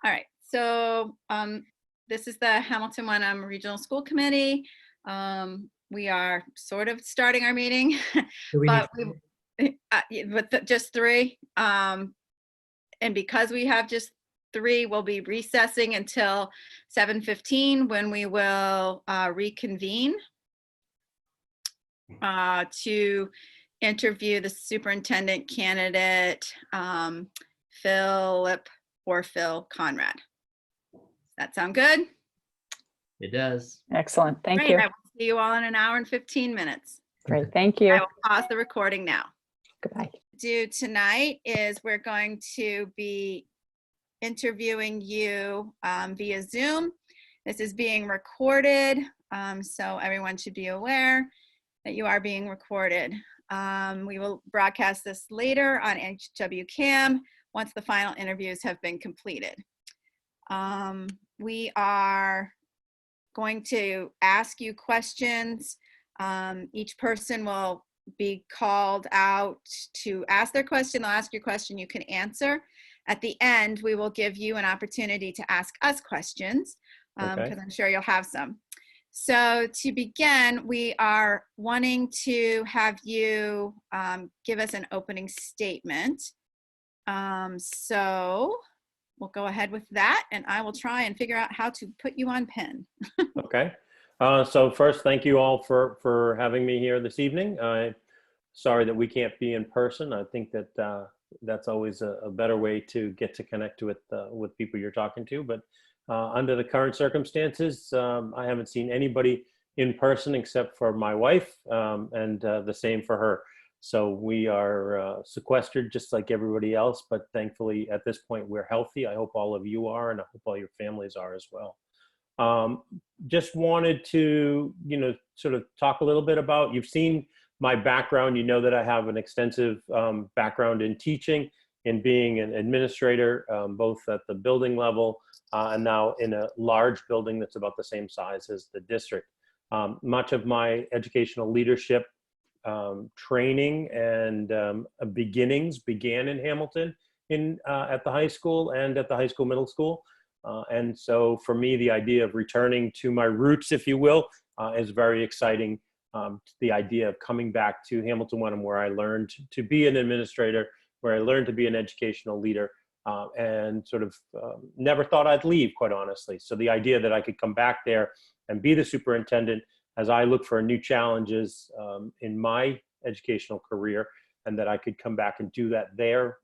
All right, so this is the Hamilton Wenham Regional School Committee. We are sort of starting our meeting, Do we but need just three. And because we have just three, we'll be recessing until 7:15 when we will reconvene to interview the superintendent candidate, Phil Conrad. Does that sound good? It does. Excellent. Thank Great. you. I will see you all in an hour and 15 minutes. Great. Thank you. I will pause the recording now. Goodbye. Do tonight is we're going to be interviewing you via Zoom. This is being recorded, so everyone should be aware that you are being recorded. We will broadcast this later on HWCam once the final interviews have been completed. We are going to ask you questions. Each person will be called out to ask their question. They'll ask your question, you can answer. At the end, we will give you an opportunity to ask us questions, because I'm sure you'll have some. So to begin, we are wanting to have you give us an opening statement. So we'll go ahead with that, and I will try and figure out how to put you on pen. Okay. So first, thank you all for having me here this evening. Sorry that we can't be in person. I think that that's always a better way to get to connect with people you're talking to. But under the current circumstances, I haven't seen anybody in person except for my wife, and the same for her. So we are sequestered just like everybody else, but thankfully at this point we're healthy. I hope all of you are, and I hope all your families are as well. Just wanted to, sort of talk a little bit about, you've seen my background. You know that I have an extensive background in teaching, in being an administrator, both at the building level and now in a large building that's about the same size as the district. Much of my educational leadership training and beginnings began in Hamilton at the high school and at the high school middle school. And so for me, the idea of returning to my roots, if you will, is very exciting. The idea of coming back to Hamilton Wenham, where I learned to be an administrator, where I learned to be an educational leader, and sort of never thought I'd leave, quite honestly. So the idea that I could come back there and be the superintendent as I look for new challenges in my educational career, and that I could come back and do that there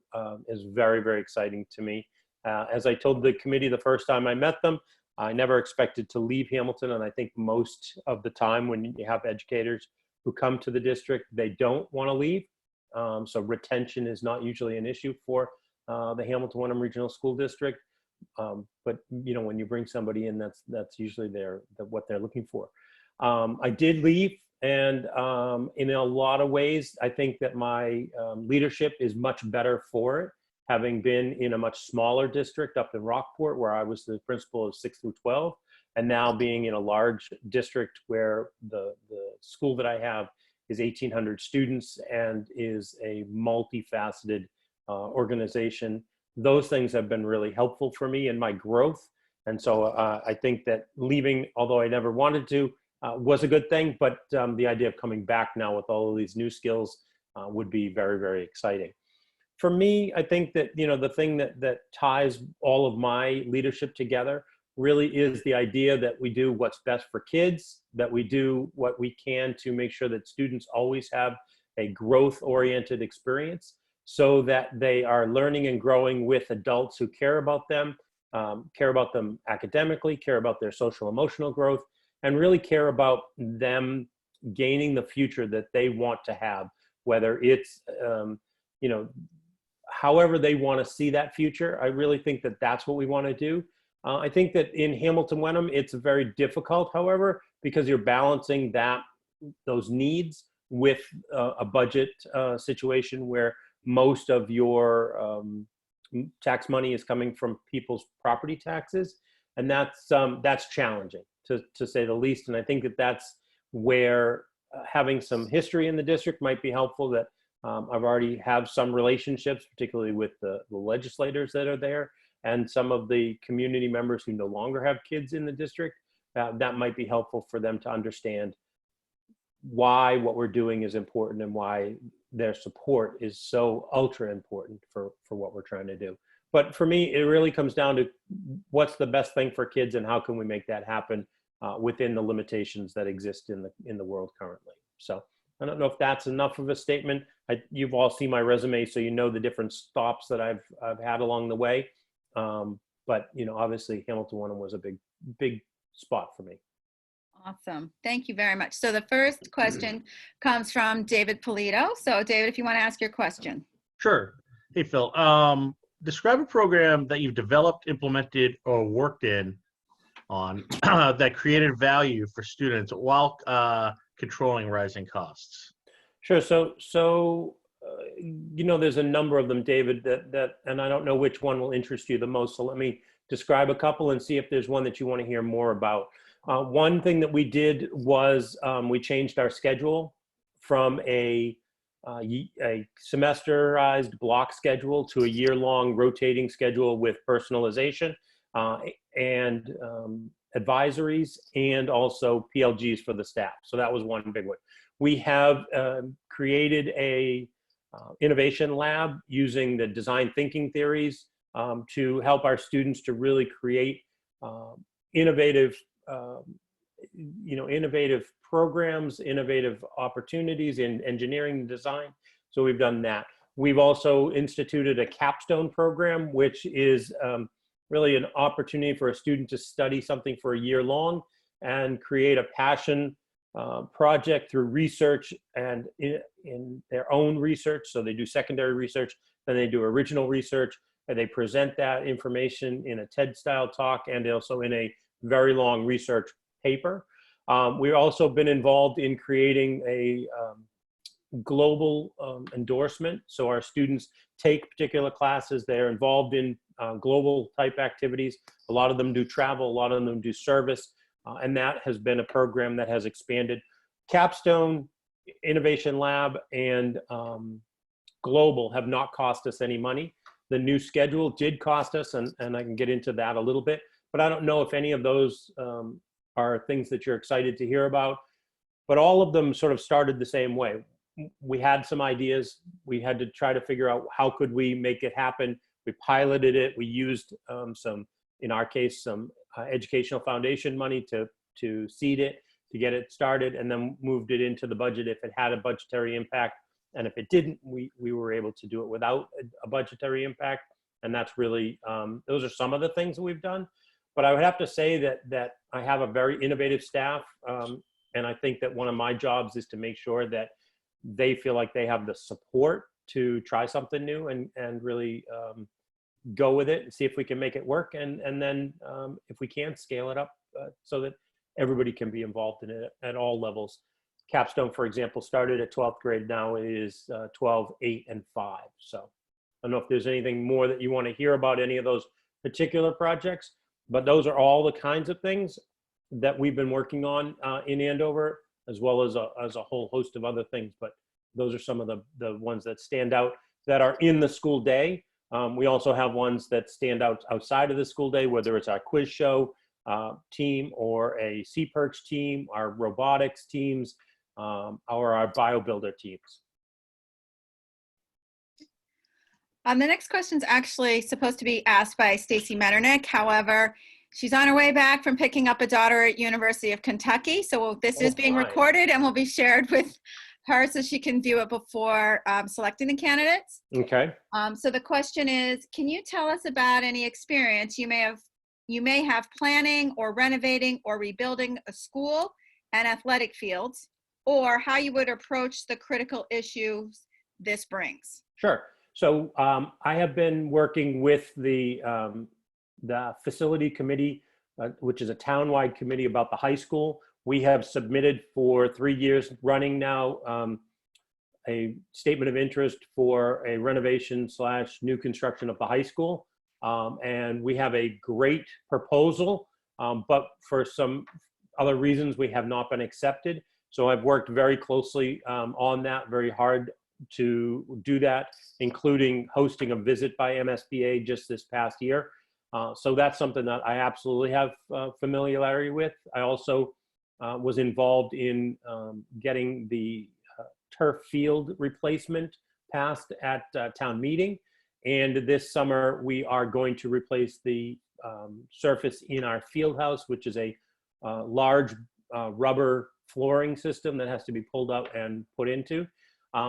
is very, very exciting to me. As I told the committee the first time I met them, I never expected to leave Hamilton, and I think most of the time when you have educators who come to the district, they don't want to leave. So retention is not usually an issue for the Hamilton Wenham Regional School District. But when you bring somebody in, that's usually what they're looking for. I did leave, and in a lot of ways, I think that my leadership is much better for it. Having been in a much smaller district up in Rockport, where I was the principal of 6 through 12, and now being in a large district where the school that I have is 1,800 students and is a multifaceted organization. Those things have been really helpful for me in my growth. And so I think that leaving, although I never wanted to, was a good thing, but the idea of coming back now with all of these new skills would be very, very exciting. For me, I think that, the thing that ties all of my leadership together really is the idea that we do what's best for kids, that we do what we can to make sure that students always have a growth-oriented experience, so that they are learning and growing with adults who care about them academically, care about their social emotional growth, and really care about them gaining the future that they want to have, whether it's, however they want to see that future. I really think that that's what we want to do. I think that in Hamilton Wenham, it's very difficult, however, because you're balancing those needs with a budget situation where most of your tax money is coming from people's property taxes. And that's challenging, to say the least. And I think that that's where having some history in the district might be helpful, that I've already have some relationships, particularly with the legislators that are there, and some of the community members who no longer have kids in the district, that might be helpful for them to understand why what we're doing is important and why their support is so ultra important for what we're trying to do. But for me, it really comes down to what's the best thing for kids and how can we make that happen within the limitations that exist in the world currently. So I don't know if that's enough of a statement. You've all seen my resume, so you know the different stops that I've had along the way. But you know, obviously Hamilton Wenham was a big spot for me. Awesome. Thank you very much. So the first question comes from David Polito. So David, if you want to ask your question. Sure. Hey, Phil. Describe a program that you've developed, implemented, or worked on that created value for students while controlling rising costs. Sure. So you know, there's a number of them, David, that and I don't know which one will interest you the most. So let me describe a couple and see if there's one that you want to hear more about. One thing that we did was we changed our schedule from a semesterized block schedule to a year-long rotating schedule with personalization and advisories and also PLGs for the staff. So that was one big one. We have created a innovation lab using the design thinking theories to help our students to really create innovative programs, innovative opportunities in engineering and design. So we've done that. We've also instituted a capstone program, which is really an opportunity for a student to study something for a year long and create a passion project through research and in their own research. So they do secondary research, then they do original research, and they present that information in a TED style talk and also in a very long research paper. We've also been involved in creating a global endorsement. So our students take particular classes, they're involved in global type activities. A lot of them do travel, a lot of them do service, and that has been a program that has expanded. Capstone, Innovation Lab, and Global have not cost us any money. The new schedule did cost us, and I can get into that a little bit, but I don't know if any of those are things that you're excited to hear about, but all of them sort of started the same way. We had some ideas. We had to try to figure out how could we make it happen. We piloted it. We used some, in our case, some educational foundation money to seed it, to get it started, and then moved it into the budget if it had a budgetary impact. And if it didn't, we were able to do it without a budgetary impact. And that's really, those are some of the things that we've done. But I would have to say that I have a very innovative staff. And I think that one of my jobs is to make sure that they feel like they have the support to try something new and really go with it and see if we can make it work. And then if we can, scale it up so that everybody can be involved in it at all levels. Capstone, for example, started at 12th grade. Now it is 12, 8, and 5. So I don't know if there's anything more that you want to hear about any of those particular projects, but those are all the kinds of things that we've been working on in Andover, as well as a whole host of other things. But those are some of the ones that stand out that are in the school day. We also have ones that stand out outside of the school day, whether it's our quiz show team or a C-Perch team, our robotics teams, or our BioBuilder teams. The next question is actually supposed to be asked by Stacy Metternich. However, she's on her way back from picking up a daughter at University of Kentucky. So this is being recorded and will be shared with her so she can view it before selecting the candidates. Okay. So the question is, can you tell us about any experience you may have planning or renovating or rebuilding a school and athletic fields, or how you would approach the critical issues this brings? Sure. So I have been working with the facility committee, which is a townwide committee about the high school. We have submitted for 3 years running now a statement of interest for a renovation / new construction of the high school. And we have a great proposal, but for some other reasons we have not been accepted. So I've worked very closely on that, very hard to do that, including hosting a visit by MSBA just this past year. So that's something that I absolutely have familiarity with. I also was involved in getting the turf field replacement passed at town meeting. And this summer, we are going to replace the surface in our field house, which is a large rubber flooring system that has to be pulled out and put into.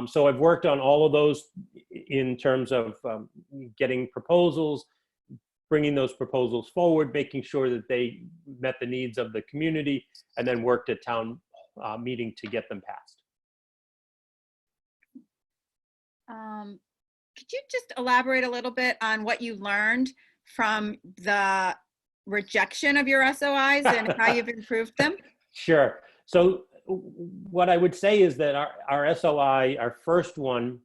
So I've worked on all of those in terms of getting proposals, bringing those proposals forward, making sure that they met the needs of the community, and then worked at town meeting to get them passed. Could you just elaborate a little bit on what you learned from the rejection of your SOIs and how you've improved them? Sure. So what I would say is that our SOI, our first one,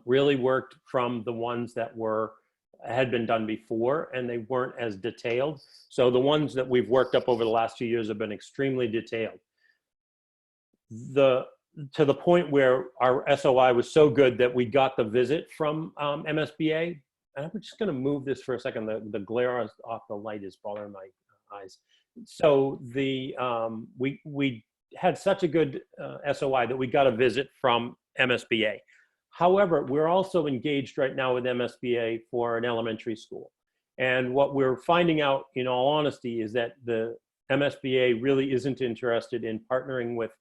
really worked from the ones that had been done before, and they weren't as detailed. So the ones that we've worked up over the last few years have been extremely detailed. To the point where our SOI was so good that we got the visit from MSBA. And I'm just going to move this for a second. The glare off the light is bothering my eyes. So we had such a good SOI that we got a visit from MSBA. However, we're also engaged right now with MSBA for an elementary school. And what we're finding out, in all honesty, is that the MSBA really isn't interested in partnering with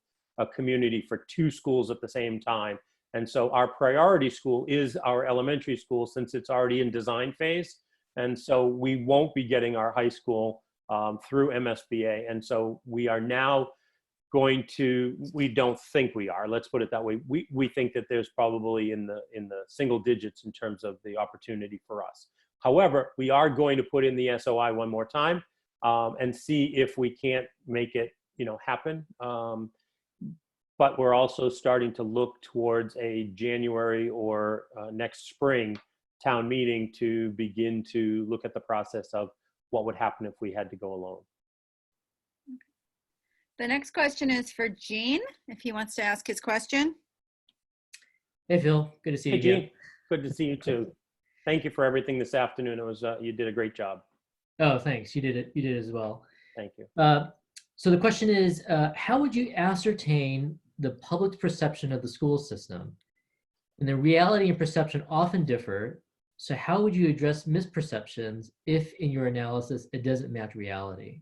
a community for two schools at the same time. And so our priority school is our elementary school, since it's already in design phase. And so we won't be getting our high school through MSBA. And so we are now we don't think we are, let's put it that way. We think that there's probably in the single digits in terms of the opportunity for us. However, we are going to put in the SOI one more time and see if we can't make it, happen. But we're also starting to look towards a January or next spring town meeting to begin to look at the process of what would happen if we had to go alone. The next question is for Gene, if he wants to ask his question. Hey, Phil. Good to see you Hey, again. Gene, good to see you too. Thank you for everything this afternoon. It was you did a great job. Oh, thanks. You did it. You did it as well. Thank you. So the question is, how would you ascertain the public's perception of the school system? And the reality and perception often differ. So how would you address misperceptions if in your analysis it doesn't match reality?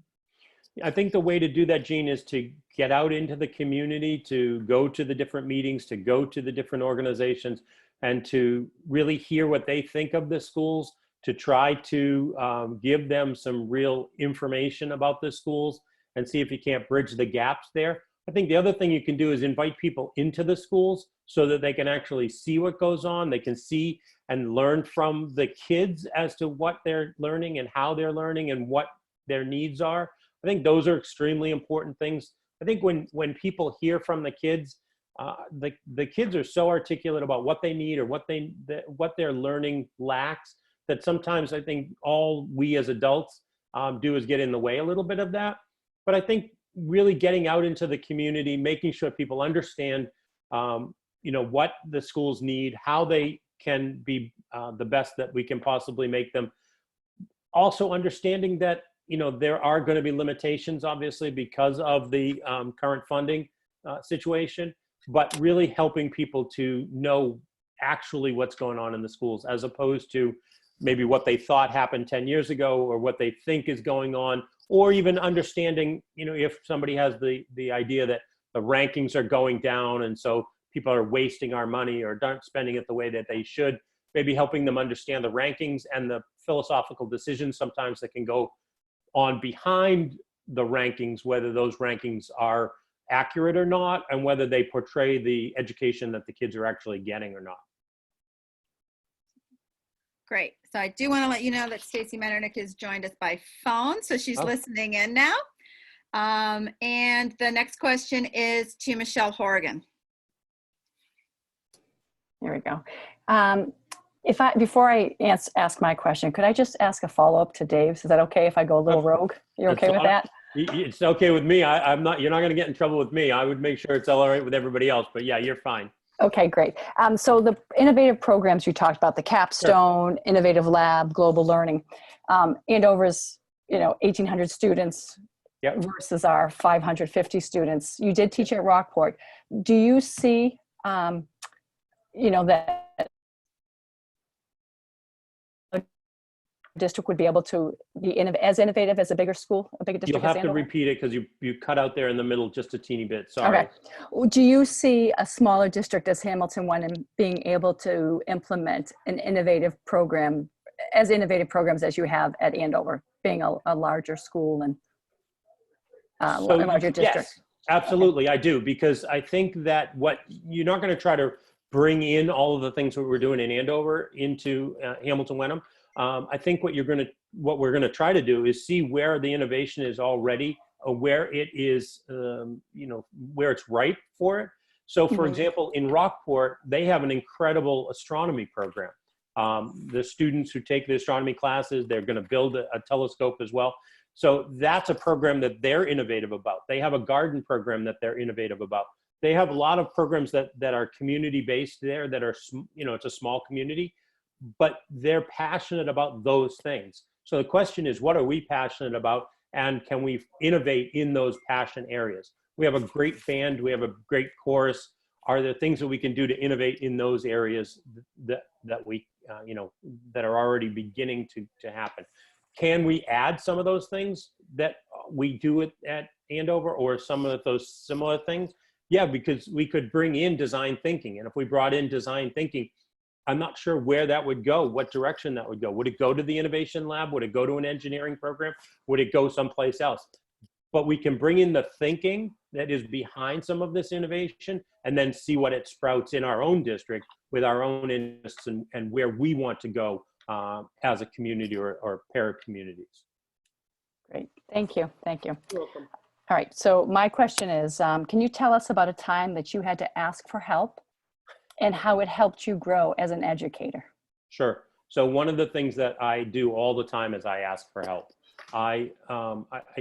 I think the way to do that, Gene, is to get out into the community, to go to the different meetings, to go to the different organizations, and to really hear what they think of the schools, to try to give them some real information about the schools and see if you can't bridge the gaps there. I think the other thing you can do is invite people into the schools so that they can actually see what goes on. They can see and learn from the kids as to what they're learning and how they're learning and what their needs are. I think those are extremely important things. I think when people hear from the kids, the kids are so articulate about what they need or what their learning lacks, that sometimes I think all we as adults do is get in the way a little bit of that. But I think really getting out into the community, making sure people understand, what the schools need, how they can be the best that we can possibly make them. Also understanding that, there are going to be limitations, obviously, because of the current funding situation, but really helping people to know actually what's going on in the schools, as opposed to maybe what they thought happened 10 years ago or what they think is going on, or even understanding, if somebody has the idea that the rankings are going down and so people are wasting our money or aren't spending it the way that they should, maybe helping them understand the rankings and the philosophical decisions sometimes that can go on behind the rankings, whether those rankings are accurate or not, and whether they portray the education that the kids are actually getting or not. Great. So I do want to let you know that Stacy Metternich has joined us by phone, so she's listening in now. And the next question is to Michelle Horgan. There we go. Before I ask my question, could I just ask a follow-up to Dave's? Is that okay if I go a little rogue? You're okay with that? It's okay with me. I'm not. You're not going to get in trouble with me. I would make sure it's all right with everybody else. But yeah, you're fine. Okay, great. So the innovative programs you talked about, the Capstone, Innovative Lab, Global Learning, Andover's, 1,800 students Yep. versus our 550 students. You did teach at Rockport. Do you see, that a district would be able to be as innovative as a bigger school, a bigger You'll district as have to Andover? repeat it because you cut out there in the middle just a teeny bit. Sorry. Okay. Do you see a smaller district as Hamilton Wenham being able to implement an innovative program, as innovative programs as you have at Andover, being a larger school and a larger district? Yes, absolutely, I do, because I think that what you're not going to try to bring in all of the things that we're doing in Andover into Hamilton Wenham. I think what we're going to try to do is see where the innovation is already, where it is, where it's ripe for it. So, for example, in Rockport, they have an incredible astronomy program. The students who take the astronomy classes, they're going to build a telescope as well. So that's a program that they're innovative about. They have a garden program that they're innovative about. They have a lot of programs that are community-based there, that are, it's a small community, but they're passionate about those things. So the question is, what are we passionate about, and can we innovate in those passion areas? We have a great band, we have a great chorus. Are there things that we can do to innovate in those areas that we, that are already beginning to happen? Can we add some of those things that we do at Andover, or some of those similar things? Yeah, because we could bring in design thinking. And if we brought in design thinking, I'm not sure where that would go, what direction that would go. Would it go to the innovation lab? Would it go to an engineering program? Would it go someplace else? But we can bring in the thinking that is behind some of this innovation, and then see what it sprouts in our own district with our own interests and where we want to go as a community or pair of communities. Great. Thank you. Thank you. You're welcome. All right. So my question is, can you tell us about a time that you had to ask for help and how it helped you grow as an educator? Sure. So one of the things that I do all the time is I ask for help. I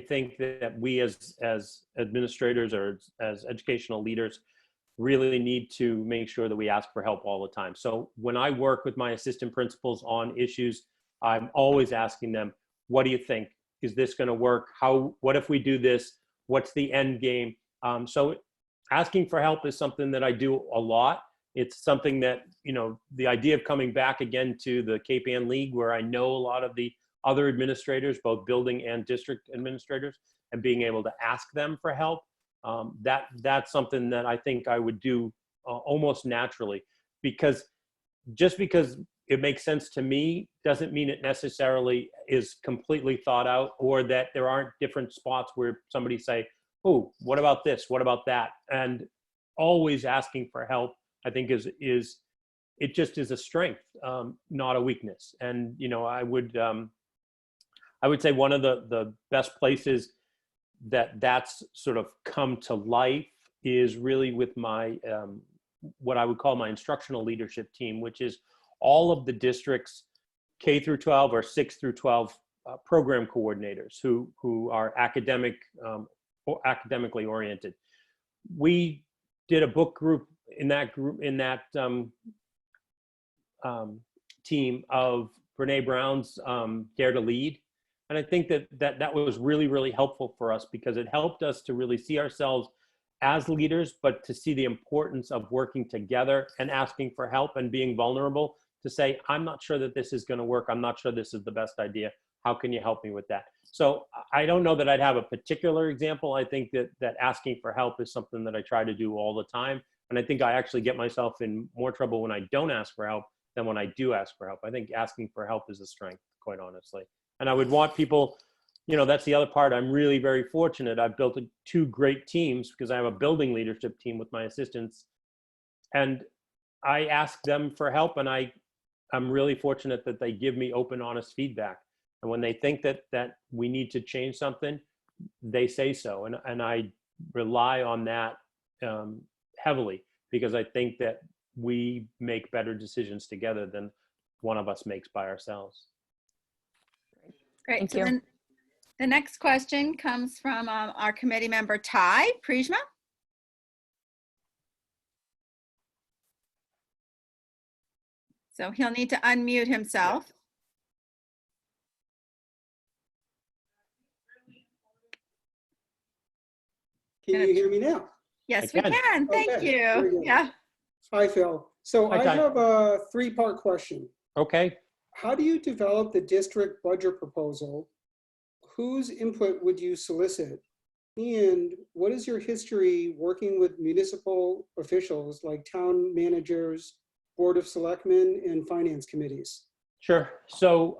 think that we as administrators or as educational leaders really need to make sure that we ask for help all the time. So when I work with my assistant principals on issues, I'm always asking them, what do you think? Is this going to work? What if we do this? What's the end game? So asking for help is something that I do a lot. It's something that, the idea of coming back again to the Cape Ann League, where I know a lot of the other administrators, both building and district administrators, and being able to ask them for help, that's something that I think I would do almost naturally, because just because it makes sense to me doesn't mean it necessarily is completely thought out, or that there aren't different spots where somebody say, oh, what about this? What about that? And always asking for help, I think it just is a strength, not a weakness. And, I would say one of the best places that's sort of come to life is really with my, what I would call my instructional leadership team, which is all of the district's K through 12 or 6 through 12 program coordinators who are academically oriented. We did a book group in that team of Brene Brown's Dare to Lead. And I think that was really, really helpful for us, because it helped us to really see ourselves as leaders, but to see the importance of working together and asking for help and being vulnerable to say, I'm not sure that this is going to work. I'm not sure this is the best idea. How can you help me with that? So I don't know that I'd have a particular example. I think that asking for help is something that I try to do all the time. And I think I actually get myself in more trouble when I don't ask for help than when I do ask for help. I think asking for help is a strength, quite honestly. And I would want people, that's the other part. I'm really very fortunate. I've built two great teams, because I have a building leadership team with my assistants. And I ask them for help, and I'm really fortunate that they give me open, honest feedback. And when they think that we need to change something, they say so. And I rely on that heavily, because I think that we make better decisions together than one of us makes by ourselves. Great. Thank So you. then the next question comes from our committee member, Ty Prisma. So he'll need to unmute himself. Can you hear me now? Yes, I we can. can. Thank Okay, very you. good. Yeah. Hi, Phil. So Hi, I Ty. have a three-part question. Okay. How do you develop the district budget proposal? Whose input would you solicit? And what is your history working with municipal officials like town managers, board of selectmen, and finance committees? Sure. So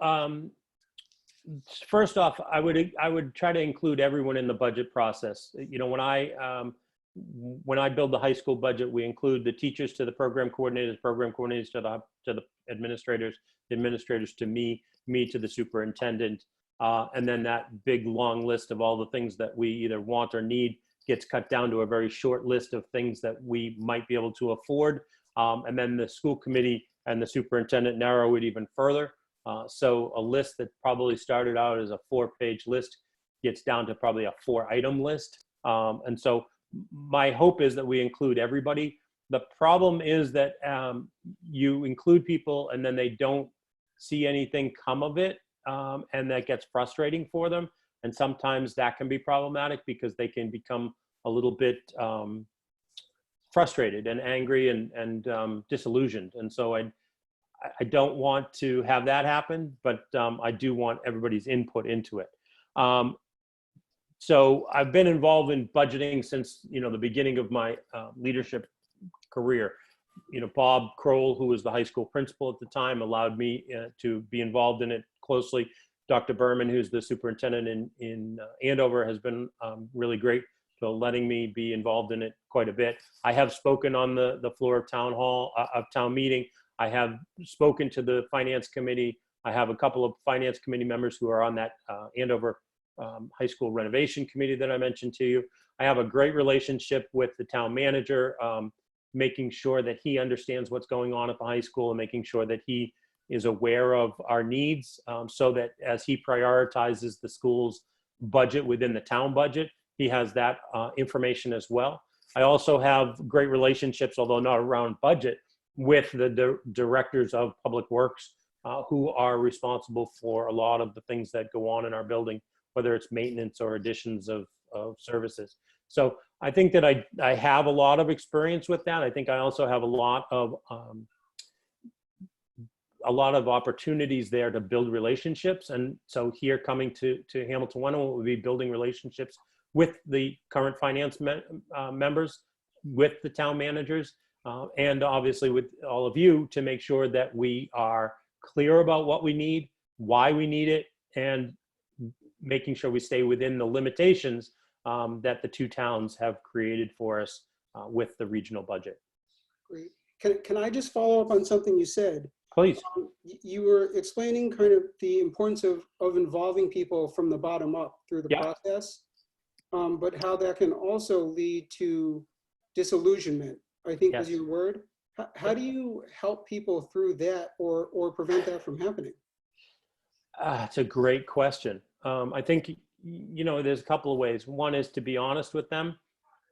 first off, I would try to include everyone in the budget process. You know, when I build the high school budget, we include the teachers to the program coordinators to the administrators, the administrators to me to the superintendent, and then that big long list of all the things that we either want or need gets cut down to a very short list of things that we might be able to afford, and then the school committee and the superintendent narrow it even further. So a list that probably started out as a 4-page list gets down to probably a 4-item list. And so my hope is that we include everybody. The problem is that you include people and then they don't see anything come of it, and that gets frustrating for them. And sometimes that can be problematic because they can become a little bit frustrated and angry and disillusioned. And so I don't want to have that happen, but I do want everybody's input into it. So I've been involved in budgeting since, you know, the beginning of my leadership career. You know, Bob Kroll, who was the high school principal at the time, allowed me to be involved in it closely. Dr. Berman, who's the superintendent in Andover, has been really great for letting me be involved in it quite a bit. I have spoken on the floor of town hall, of town meeting. I have spoken to the finance committee. I have a couple of finance committee members who are on that Andover high school renovation committee that I mentioned to you. I have a great relationship with the town manager, making sure that he understands what's going on at the high school and making sure that he is aware of our needs, so that as he prioritizes the school's budget within the town budget, he has that information as well. I also have great relationships, although not around budget, with the directors of public works, who are responsible for a lot of the things that go on in our building, whether it's maintenance or additions of services. So I think that I have a lot of experience with that. I think I also have a lot of opportunities there to build relationships. And so here coming to Hamilton One, we'll be building relationships with the current finance members, with the town managers, and obviously with all of you, to make sure that we are clear about what we need, why we need it, and making sure we stay within the limitations that the two towns have created for us with the regional budget. Great. Can I just follow up on something you said? Please. You were explaining kind of the importance of involving people from the bottom up through the process, but how that can also lead to disillusionment, I think was your word. How do you help people through that or prevent that from happening? It's a great question. I think, you know, there's a couple of ways. One is to be honest with them,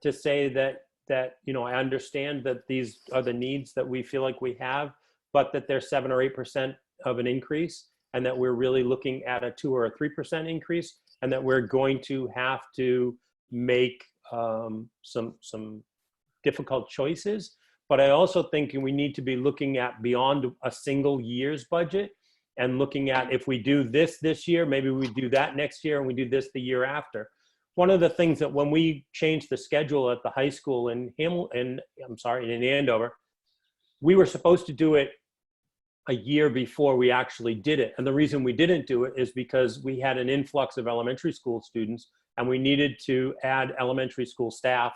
to say that, you know, I understand that these are the needs that we feel like we have, but that they're 7 or 8% of an increase, and that we're really looking at a 2 or a 3% increase, and that we're going to have to make some difficult choices. But I also think we need to be looking at beyond a single year's budget and looking at, if we do this year, maybe we do that next year, and we do this the year after. One of the things that when we changed the schedule at the high school in Andover, we were supposed to do it a year before we actually did it. And the reason we didn't do it is because we had an influx of elementary school students and we needed to add elementary school staff.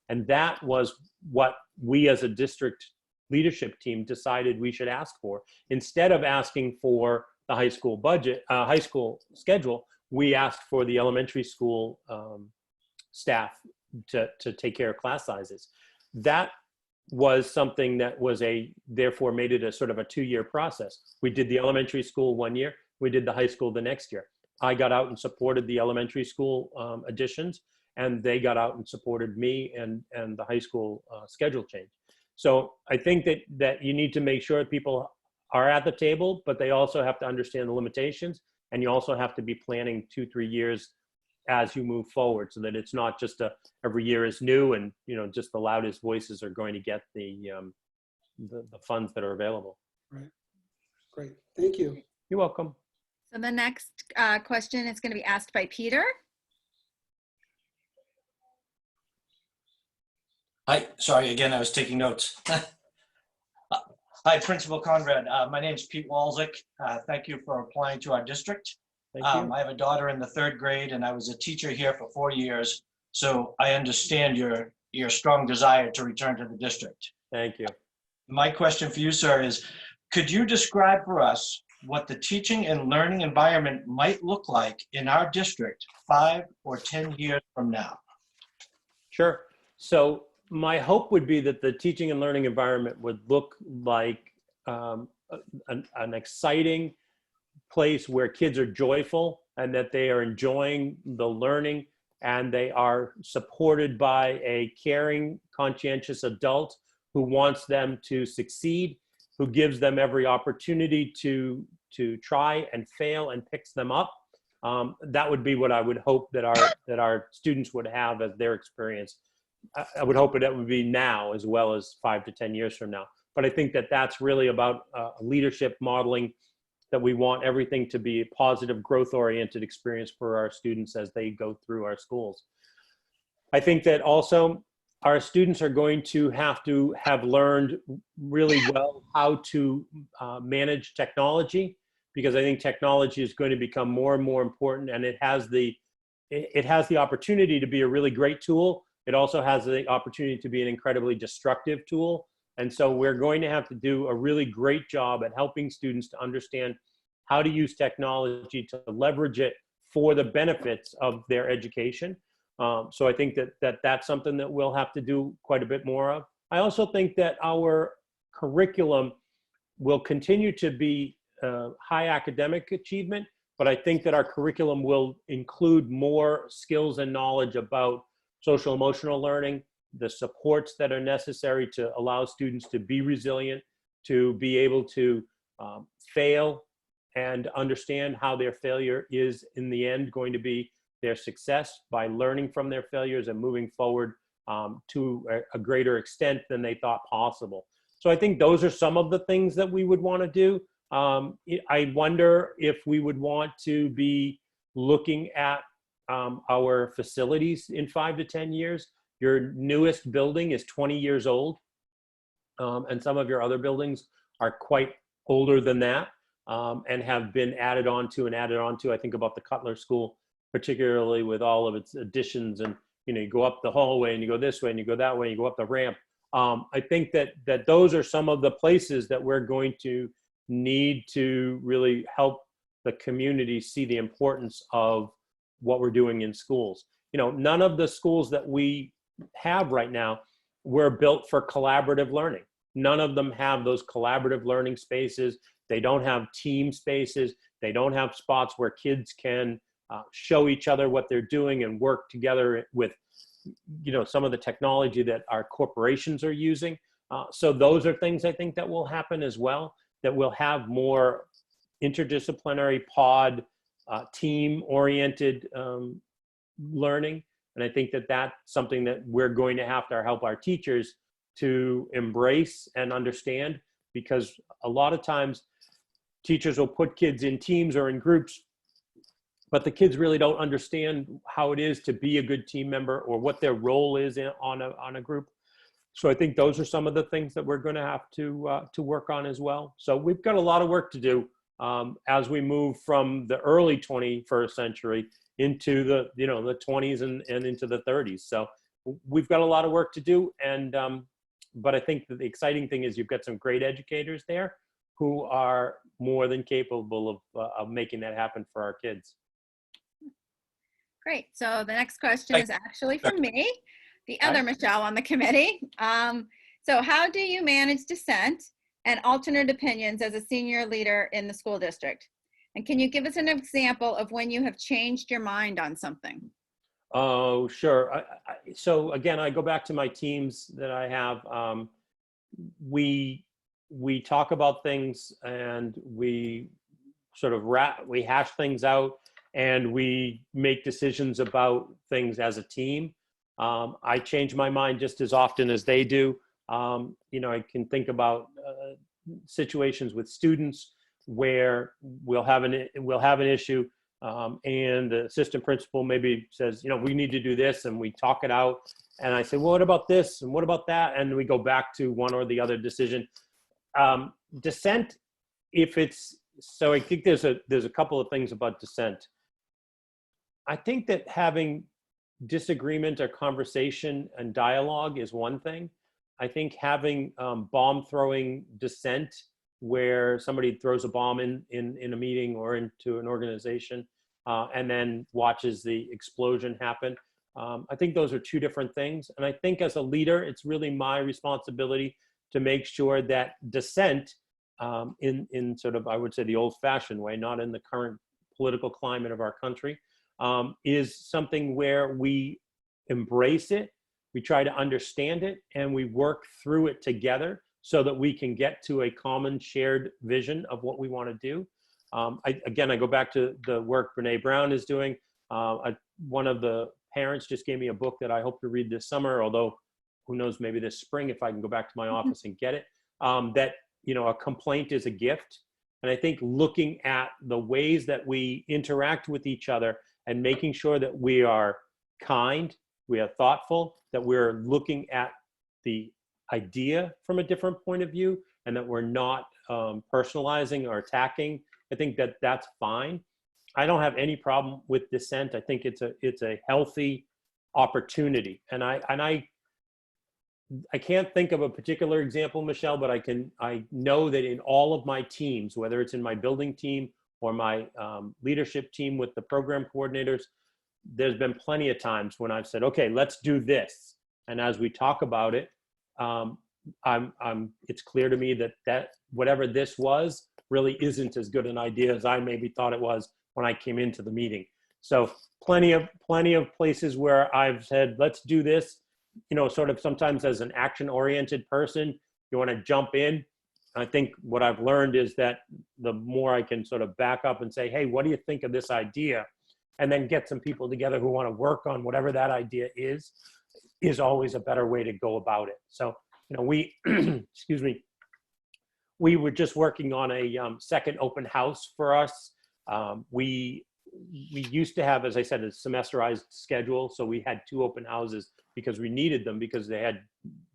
And that was what we as a district leadership team decided we should ask for. Instead of asking for the high school budget, high school schedule, we asked for the elementary school staff to take care of class sizes. That was something that was therefore made it a sort of a 2-year process. We did the elementary school 1 year, we did the high school the next year. I got out and supported the elementary school additions, and they got out and supported me and the high school schedule change. So I think that you need to make sure people are at the table, but they also have to understand the limitations, and you also have to be planning 2-3 years as you move forward, so that it's not just every year is new, and just the loudest voices are going to get the funds that are available. Right. Great. Thank you. You're welcome. So the next question is going to be asked by Peter. Hi, sorry, again, I was taking notes. Hi, Principal Conrad. My name's Pete Walczyk. Thank you for applying to our district. Thank you. I have a daughter in the 3rd grade, and I was a teacher here for 4 years. So I understand your strong desire to return to the district. Thank you. My question for you, sir, is could you describe for us what the teaching and learning environment might look like in our district 5 or 10 years from now? Sure. So my hope would be that the teaching and learning environment would look like an exciting place where kids are joyful and that they are enjoying the learning, and they are supported by a caring, conscientious adult who wants them to succeed, who gives them every opportunity to try and fail and picks them up. That would be what I would hope that our students would have as their experience. I would hope that would be now as well as 5 to 10 years from now. But I think that that's really about leadership modeling, that we want everything to be a positive, growth-oriented experience for our students as they go through our schools. I think that also our students are going to have learned really well how to manage technology, because I think technology is going to become more and more important, and it has the opportunity to be a really great tool. It also has the opportunity to be an incredibly destructive tool. And so we're going to have to do a really great job at helping students to understand how to use technology to leverage it for the benefits of their education. So I think that's something that we'll have to do quite a bit more of. I also think that our curriculum will continue to be high academic achievement, but I think that our curriculum will include more skills and knowledge about social emotional learning, the supports that are necessary to allow students to be resilient, to be able to fail and understand how their failure is in the end going to be their success by learning from their failures and moving forward to a greater extent than they thought possible. So I think those are some of the things that we would want to do. I wonder if we would want to be looking at our facilities in 5 to 10 years. Your newest building is 20 years old, and some of your other buildings are quite older than that, and have been added on to. I think about the Cutler School, particularly with all of its additions, and you go up the hallway and you go this way and you go that way and you go up the ramp. I think that those are some of the places that we're going to need to really help the community see the importance of what we're doing in schools. None of the schools that we have right now were built for collaborative learning. None of them have those collaborative learning spaces. They don't have team spaces. They don't have spots where kids can show each other what they're doing and work together with some of the technology that our corporations are using. So those are things I think that will happen as well, that we'll have more interdisciplinary pod team-oriented learning. And I think that that's something that we're going to have to help our teachers to embrace and understand, because a lot of times teachers will put kids in teams or in groups, but the kids really don't understand how it is to be a good team member or what their role is on a group. So I think those are some of the things that we're going to have to work on as well. So we've got a lot of work to do as we move from the early 21st century into the 20s and into the 30s. So we've got a lot of work to do, and but I think that the exciting thing is you've got some great educators there who are more than capable of making that happen for our kids. Great. So the next question is actually from me, the other Michelle on the committee. So how do you manage dissent and alternate opinions as a senior leader in the school district? And can you give us an example of when you have changed your mind on something? Oh, sure. So again, I go back to my teams that I have. We we talk about things and we sort of we hash things out and we make decisions about things as a team. I change my mind just as often as they do. You know, I can think about situations with students where we'll have an issue, and the assistant principal maybe says, you know, we need to do this, and we talk it out. And I say, well, what about this? And what about that? And we go back to one or the other decision. Dissent, if it's, so I think there's a couple of things about dissent. I think that having disagreement or conversation and dialogue is one thing. I think having bomb throwing dissent, where somebody throws a bomb in a meeting or into an organization and then watches the explosion happen. I think those are two different things. And I think as a leader, it's really my responsibility to make sure that dissent in sort of, I would say, the old fashioned way, not in the current political climate of our country, is something where we embrace it, we try to understand it, and we work through it together so that we can get to a common shared vision of what we want to do. Again, I go back to the work Brene Brown is doing. One of the parents just gave me a book that I hope to read this summer, although who knows, maybe this spring if I can go back to my office and get it, that, you know, a complaint is a gift. And I think looking at the ways that we interact with each other and making sure that we are kind, we are thoughtful, that we're looking at the idea from a different point of view, and that we're not personalizing or attacking, I think that that's fine. I don't have any problem with dissent. I think it's a healthy opportunity. And I can't think of a particular example, Michelle, but I know that in all of my teams, whether it's in my building team or my leadership team with the program coordinators, there's been plenty of times when I've said, okay, let's do this. And as we talk about it, it's clear to me that whatever this was really isn't as good an idea as I maybe thought it was when I came into the meeting. So plenty of places where I've said, let's do this, you know, sort of sometimes as an action-oriented person, you want to jump in. I think what I've learned is that the more I can sort of back up and say, hey, what do you think of this idea? And then get some people together who want to work on whatever that idea is always a better way to go about it. So, you know, we, excuse me, we were just working on a second open house for us. We used to have, as I said, a semesterized schedule. So we had 2 open houses because we needed them, because the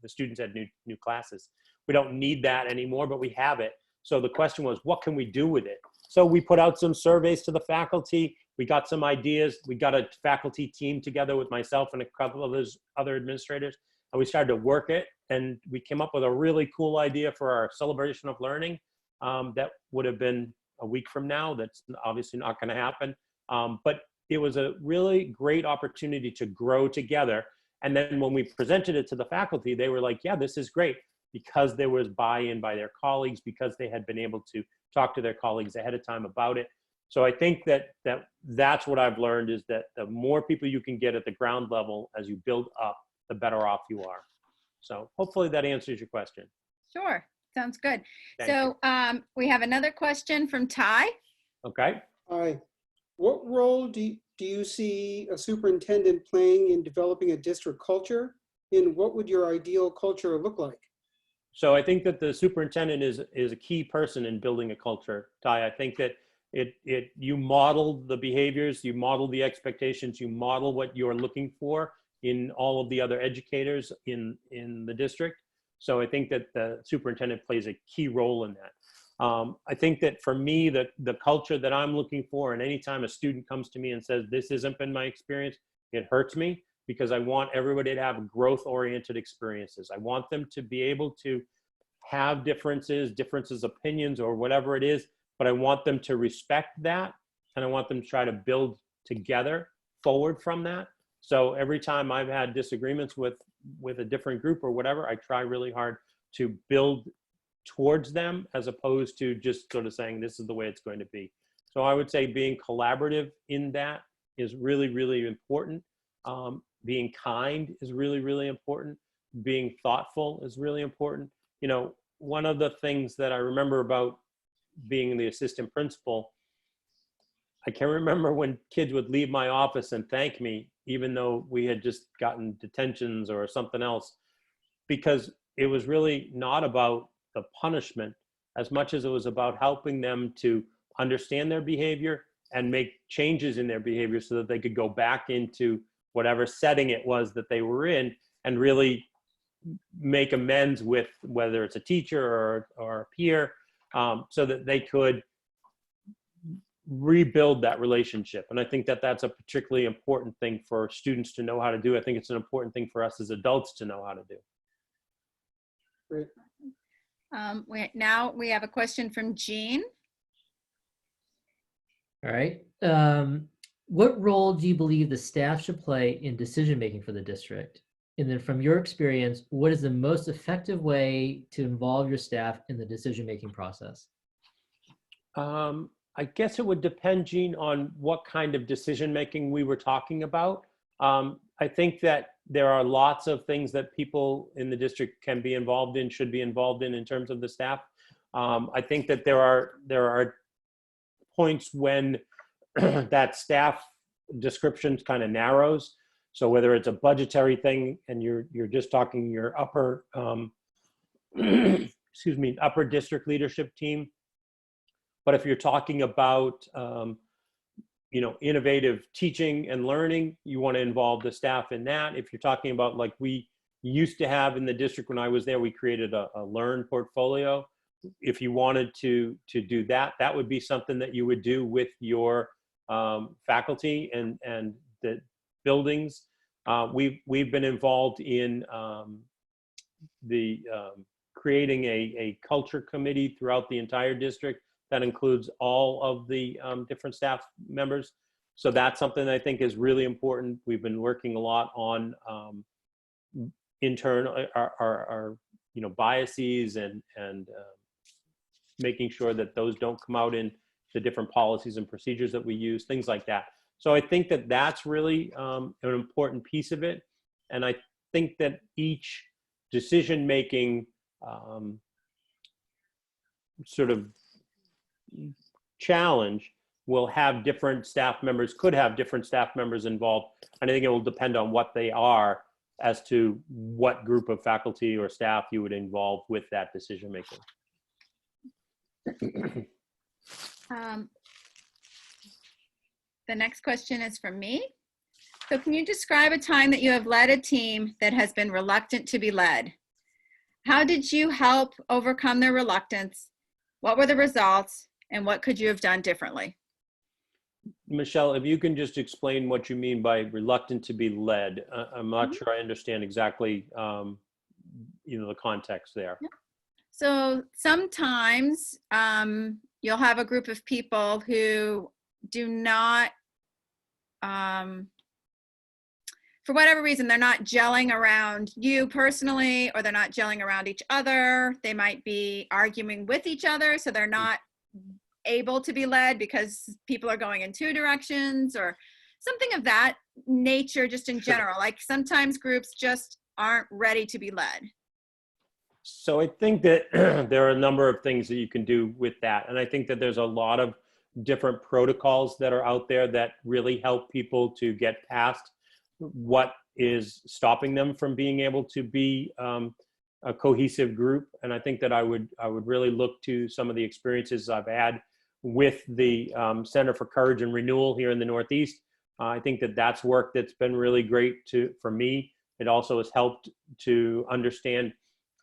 students had new classes. We don't need that anymore, but we have it. So the question was, what can we do with it? So we put out some surveys to the faculty. We got some ideas. We got a faculty team together with myself and a couple of other administrators, and we started to work it. And we came up with a really cool idea for our celebration of learning that would have been a week from now. That's obviously not going to happen. But it was a really great opportunity to grow together. And then when we presented it to the faculty, they were like, yeah, this is great, because there was buy-in by their colleagues, because they had been able to talk to their colleagues ahead of time about it. So I think that's what I've learned, is that the more people you can get at the ground level as you build up, the better off you are. So hopefully that answers your question. Sure, sounds good. Thank So we have another question from Ty. Okay. Hi. What role do you see a superintendent playing in developing a district culture? And what would your ideal culture look like? So I think that the superintendent is a key person in building a culture, Ty. I think that you model the behaviors, you model the expectations, you model what you're looking for in all of the other educators in the district. So I think that the superintendent plays a key role in that. I think that for me, the culture that I'm looking for, and anytime a student comes to me and says, this hasn't been my experience, it hurts me, because I want everybody to have growth-oriented experiences. I want them to be able to have differences, opinions, or whatever it is, but I want them to respect that, and I want them to try to build together forward from that. So every time I've had disagreements with a different group or whatever, I try really hard to build towards them, as opposed to just sort of saying this is the way it's going to be. So I would say being collaborative in that is really, really important. Being kind is really, really important. Being thoughtful is really important. You know, one of the things that I remember about being the assistant principal, I can remember when kids would leave my office and thank me, even though we had just gotten detentions or something else, because it was really not about the punishment as much as it was about helping them to understand their behavior and make changes in their behavior so that they could go back into whatever setting it was that they were in and really make amends with whether it's a teacher or a peer, so that they could rebuild that relationship. And I think that that's a particularly important thing for students to know how to do. I think it's an important thing for us as adults to know how to do. Great. Now we have a question from Jean. All right. What role do you believe the staff should play in decision-making for the district? And then from your experience, what is the most effective way to involve your staff in the decision-making process? I guess it would depend, Jean, on what kind of decision-making we were talking about. I think that there are lots of things that people in the district can be involved in, should be involved in terms of the staff. I think that there are points when that staff description kind of narrows. So whether it's a budgetary thing and you're just talking your upper, excuse me, upper district leadership team. But if you're talking about, innovative teaching and learning, you want to involve the staff in that. If you're talking about, like we used to have in the district when I was there, we created a learn portfolio. If you wanted to do that, that would be something that you would do with your faculty and the buildings. We've been involved in creating a culture committee throughout the entire district that includes all of the different staff members. So that's something that I think is really important. We've been working a lot on our biases and making sure that those don't come out in the different policies and procedures that we use, things like that. So I think that that's really an important piece of it. And I think that each decision-making sort of challenge will have different staff members, could have different staff members involved. And I think it will depend on what they are as to what group of faculty or staff you would involve with that decision-making. The next question is from me. So can you describe a time that you have led a team that has been reluctant to be led? How did you help overcome their reluctance? What were the results? And what could you have done differently? Michelle, if you can just explain what you mean by reluctant to be led. I'm not sure I understand exactly, the context there. So sometimes you'll have a group of people who do not, for whatever reason, they're not gelling around you personally, or they're not gelling around each other. They might be arguing with each other, so they're not able to be led because people are going in two directions or something of that nature, just in general. Like sometimes groups just aren't ready to be led. So I think that there are a number of things that you can do with that. And I think that there's a lot of different protocols that are out there that really help people to get past what is stopping them from being able to be a cohesive group. And I think that I would really look to some of the experiences I've had with the Center for Courage and Renewal here in the Northeast. I think that that's work that's been really great for me. It also has helped to understand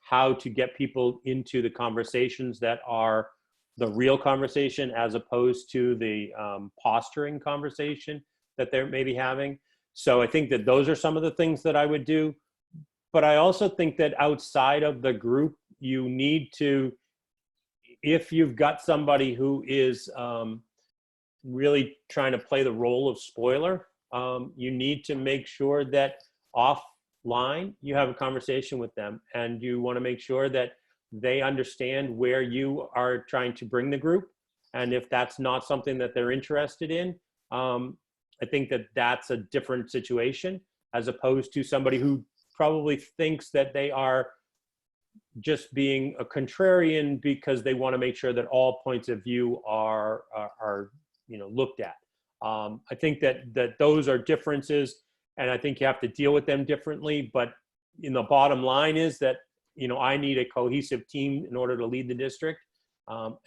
how to get people into the conversations that are the real conversation, as opposed to the posturing conversation that they're maybe having. So I think that those are some of the things that I would do. But I also think that outside of the group, you need to, if you've got somebody who is really trying to play the role of spoiler, you need to make sure that offline you have a conversation with them, and you want to make sure that they understand where you are trying to bring the group. And if that's not something that they're interested in, I think that that's a different situation, as opposed to somebody who probably thinks that they are just being a contrarian because they want to make sure that all points of view are looked at. I think that those are differences, and I think you have to deal with them differently. But the bottom line is that I need a cohesive team in order to lead the district,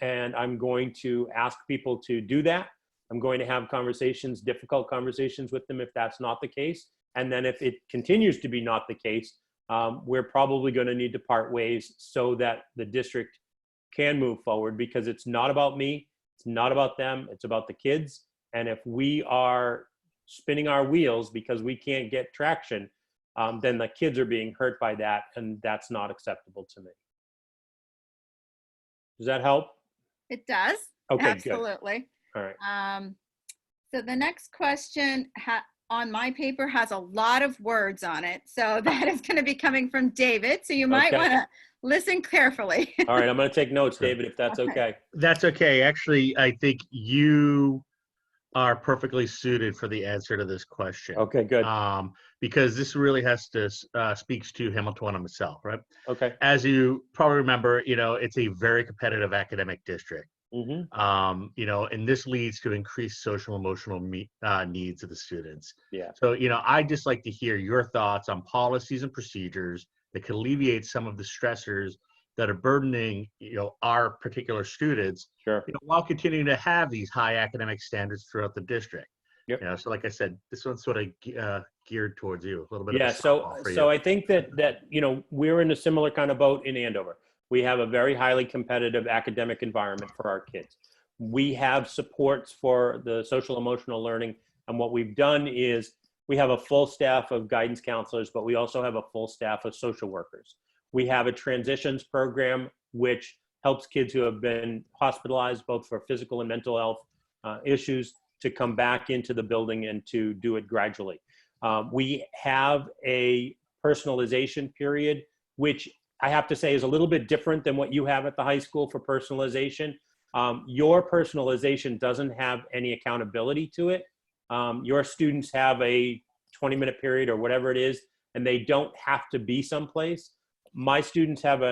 and I'm going to ask people to do that. I'm going to have conversations, difficult conversations with them if that's not the case. And then if it continues to be not the case, we're probably going to need to part ways so that the district can move forward, because it's not about me, it's not about them, it's about the kids. And if we are spinning our wheels because we can't get traction, then the kids are being hurt by that, and that's not acceptable to me. Does that help? It does. Okay, Absolutely. Good. All right. So the next question on my paper has a lot of words on it. So that is going to be coming from David. So you might want to listen carefully. All right, I'm going to take notes, David, if that's okay. That's okay. Actually, I think you are perfectly suited for the answer to this question. Okay, good. Because this really has to speaks to Hamilton and myself, right? Okay. As you probably remember, it's a very competitive academic district. Mm-hmm. And this leads to increased social emotional needs of the students. Yeah. So, I'd just like to hear your thoughts on policies and procedures that can alleviate some of the stressors that are burdening, our particular students, Sure. While continuing to have these high academic standards throughout the district. Yep. So like I said, this one's sort of geared towards you a little bit. Yeah. Of a softball for So you. I think that we're in a similar kind of boat in Andover. We have a very highly competitive academic environment for our kids. We have supports for the social emotional learning, and what we've done is we have a full staff of guidance counselors, but we also have a full staff of social workers. We have a transitions program which helps kids who have been hospitalized both for physical and mental health issues to come back into the building and to do it gradually. We have a personalization period, which I have to say is a little bit different than what you have at the high school for personalization. Your personalization doesn't have any accountability to it. Your students have a 20-minute period or whatever it is, and they don't have to be someplace. My students have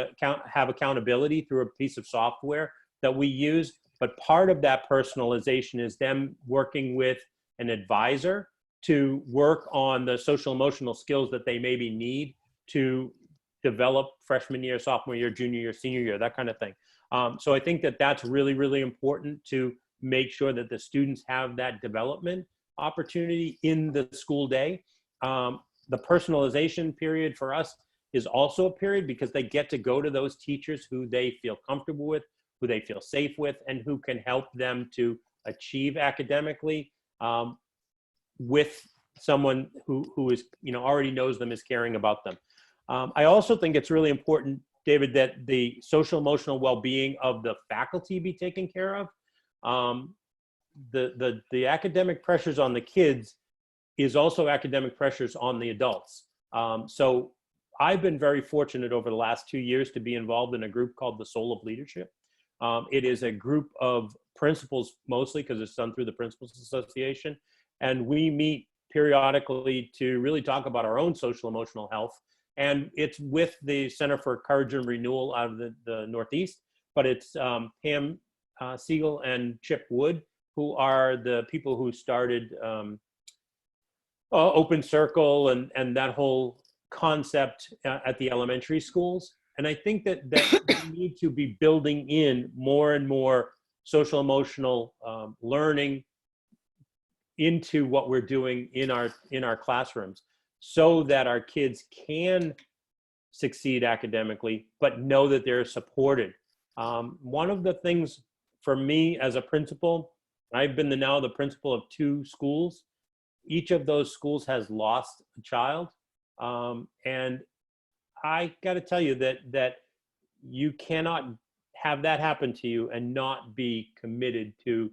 accountability through a piece of software that we use, but part of that personalization is them working with an advisor to work on the social emotional skills that they maybe need to develop freshman year, sophomore year, junior year, senior year, that kind of thing. So I think that that's really, really important to make sure that the students have that development opportunity in the school day. The personalization period for us is also a period because they get to go to those teachers who they feel comfortable with, who they feel safe with, and who can help them to achieve academically with someone who is, already knows them, is caring about them. I also think it's really important, David, that the social emotional well-being of the faculty be taken care of. The academic pressures on the kids is also academic pressures on the adults. So I've been very fortunate over the last 2 years to be involved in a group called the Soul of Leadership. It is a group of principals mostly, because it's done through the Principals Association. And we meet periodically to really talk about our own social emotional health. And it's with the Center for Courage and Renewal out of the Northeast, but it's Pam Siegel and Chip Wood, who are the people who started Open Circle and that whole concept at the elementary schools. And I think that we need to be building in more and more social emotional learning into what we're doing in our classrooms, so that our kids can succeed academically, but know that they're supported. One of the things for me as a principal, I've been now the principal of 2 schools. Each of those schools has lost a child. And I got to tell you that you cannot have that happen to you and not be committed to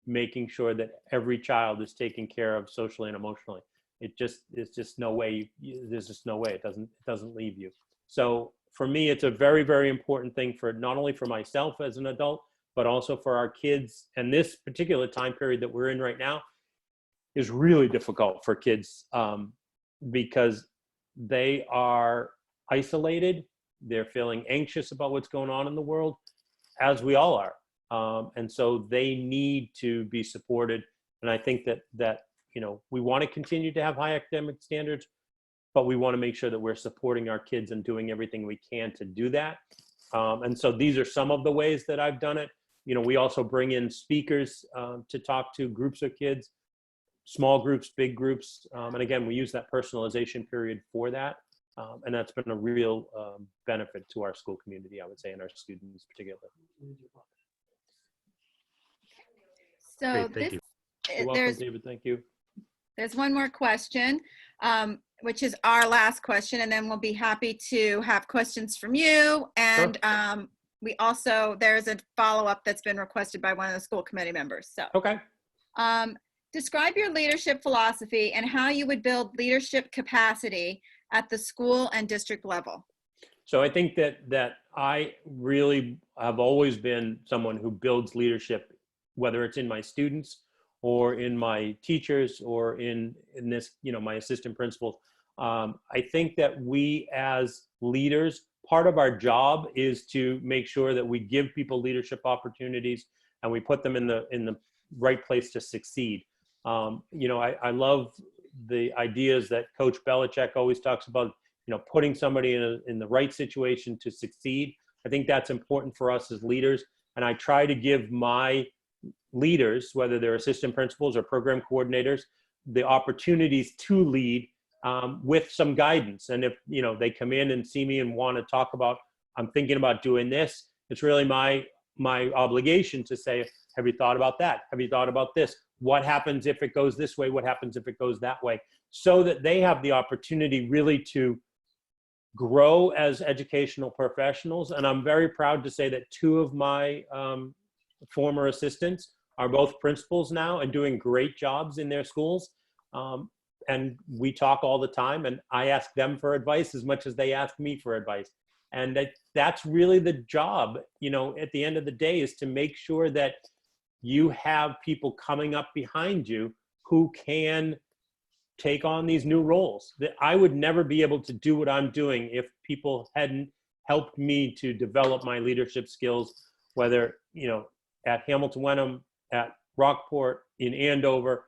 making sure that every child is taken care of socially and emotionally. It's just no way. There's just no way. It doesn't leave you. So for me, it's a very, very important thing for not only for myself as an adult, but also for our kids. And this particular time period that we're in right now is really difficult for kids because they are isolated They're feeling anxious about what's going on in the world, as we all are. And so they need to be supported. And I think that we want to continue to have high academic standards, but we want to make sure that we're supporting our kids and doing everything we can to do that. And so these are some of the ways that I've done it. We also bring in speakers to talk to groups of kids, small groups, big groups. And again, we use that personalization period for that. And that's been a real benefit to our school community, I would say, and our students particularly. So Great, thank you. You're welcome, David. Thank you. There's one more question, which is our last question, and then we'll be happy to have questions from you. And there's a follow-up that's been requested by one of the school committee members. So, Okay. Describe your leadership philosophy and how you would build leadership capacity at the school and district level. So I think that I really have always been someone who builds leadership, whether it's in my students or in my teachers or in this, my assistant principals. I think that we as leaders, part of our job is to make sure that we give people leadership opportunities and we put them in the right place to succeed. I love the ideas that Coach Belichick always talks about, putting somebody in the right situation to succeed. I think that's important for us as leaders. And I try to give my leaders, whether they're assistant principals or program coordinators, the opportunities to lead with some guidance. And if, they come in and see me and want to talk about, I'm thinking about doing this, it's really my obligation to say, have you thought about that? Have you thought about this? What happens if it goes this way? What happens if it goes that way? So that they have the opportunity really to grow as educational professionals. And I'm very proud to say that 2 of my former assistants are both principals now and doing great jobs in their schools. And we talk all the time, and I ask them for advice as much as they ask me for advice. And that's really the job, at the end of the day, is to make sure that you have people coming up behind you who can take on these new roles. That I would never be able to do what I'm doing if people hadn't helped me to develop my leadership skills, whether, at Hamilton Wenham, at Rockport, in Andover,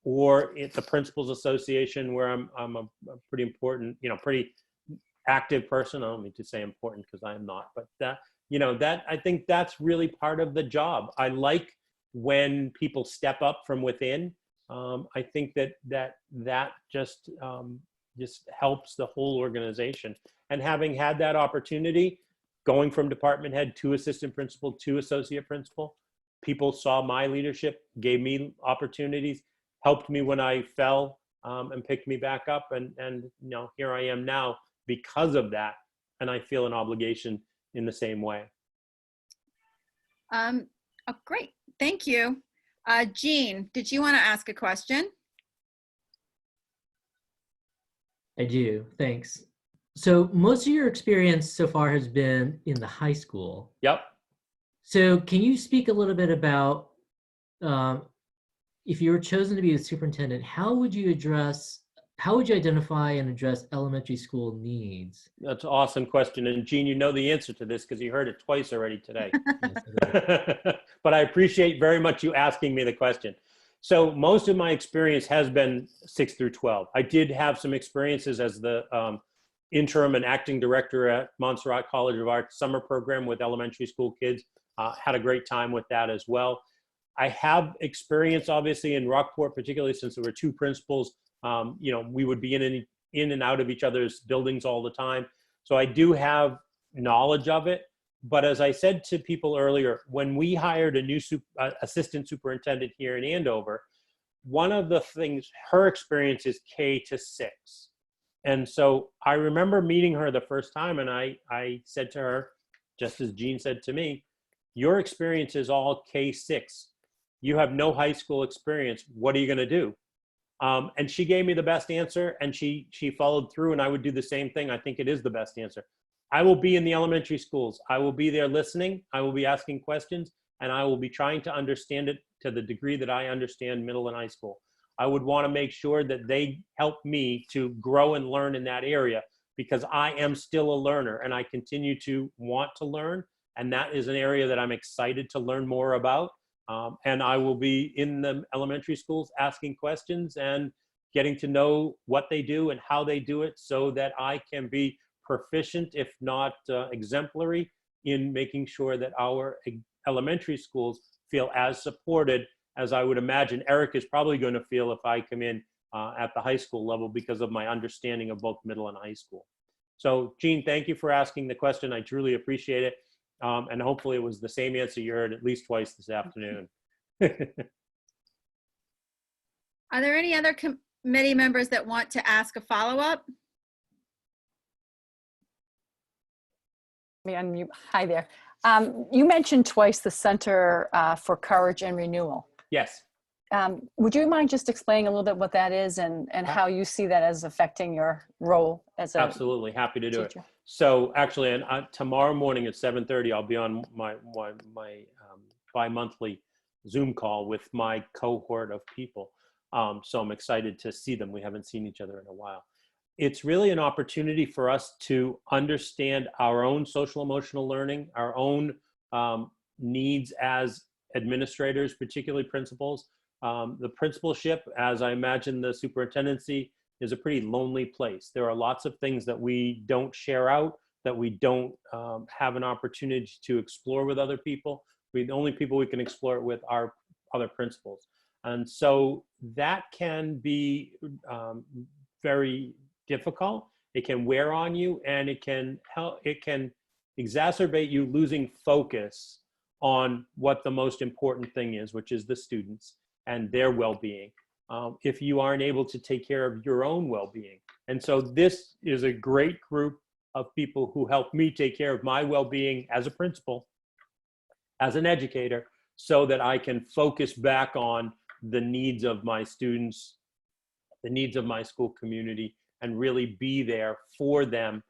or at the Principals Association, where I'm a pretty important, pretty active person. I don't mean to say important because I am not, but that I think that's really part of the job. I like when people step up from within. I think that just helps the whole organization. And having had that opportunity, going from department head to assistant principal to associate principal, people saw my leadership, gave me opportunities, helped me when I fell, and picked me back up. And here I am now because of that. And I feel an obligation in the same way. Oh, great. Thank you. Jean, did you want to ask a question? I do, thanks. So most of your experience so far has been in the high school. Yep. So can you speak a little bit about, if you were chosen to be the superintendent, how would you identify and address elementary school needs? That's an awesome question. And Jean, you know the answer to this because you heard it twice already today. But I appreciate very much you asking me the question. So most of my experience has been 6 through 12. I did have some experiences as the interim and acting director at Montserrat College of Arts summer program with elementary school kids. Had a great time with that as well. I have experience obviously in Rockport, particularly since there were 2 principals. We would be in and out of each other's buildings all the time. So I do have knowledge of it. But as I said to people earlier, when we hired a new assistant superintendent here in Andover, one of the things, her experience is K to 6. And so I remember meeting her the first time, and I said to her, just as Jean said to me, your experience is all K6. You have no high school experience. What are you going to do? And she gave me the best answer, and she followed through, and I would do the same thing. I think it is the best answer. I will be in the elementary schools. I will be there listening. I will be asking questions, and I will be trying to understand it to the degree that I understand middle and high school. I would want to make sure that they help me to grow and learn in that area, because I am still a learner and I continue to want to learn. And that is an area that I'm excited to learn more about. And I will be in the elementary schools asking questions and getting to know what they do and how they do it so that I can be proficient, if not exemplary, in making sure that our elementary schools feel as supported as I would imagine Eric is probably going to feel if I come in at the high school level because of my understanding of both middle and high school. So Jean, thank you for asking the question. I truly appreciate it. And hopefully it was the same answer you heard at least twice this afternoon. Are there any other committee members that want to ask a follow-up? Let me unmute. Hi there. You mentioned twice the Center for Courage and Renewal. Yes. Would you mind just explaining a little bit what that is and how you see that as affecting your role as a Absolutely, happy to do teacher? it. So actually, tomorrow morning at 7:30, I'll be on my bi-monthly Zoom call with my cohort of people. So I'm excited to see them. We haven't seen each other in a while. It's really an opportunity for us to understand our own social emotional learning, our own needs as administrators, particularly principals. The principalship, as I imagine the superintendency, is a pretty lonely place. There are lots of things that we don't share out, that we don't have an opportunity to explore with other people. The only people we can explore it with are other principals. And so that can be very difficult. It can wear on you, and it can exacerbate you losing focus on what the most important thing is, which is the students and their well-being, if you aren't able to take care of your own well-being. And so this is a great group of people who help me take care of my well-being as a principal, as an educator, so that I can focus back on the needs of my students, the needs of my school community, and really be there for them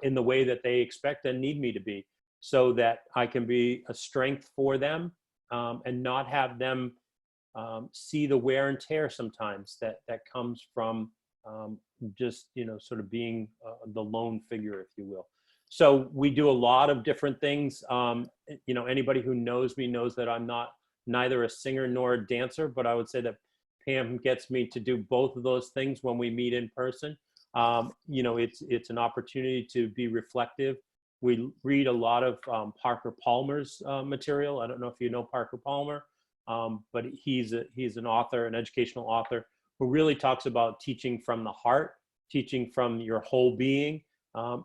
in the way that they expect and need me to be, so that I can be a strength for them and not have them see the wear and tear sometimes that comes from just, sort of being the lone figure, if you will. So we do a lot of different things. Anybody who knows me knows that I'm neither a singer nor a dancer, but I would say that Pam gets me to do both of those things when we meet in person. It's an opportunity to be reflective. We read a lot of Parker Palmer's material. I don't know if you know Parker Palmer, but he's an author, an educational author, who really talks about teaching from the heart, teaching from your whole being,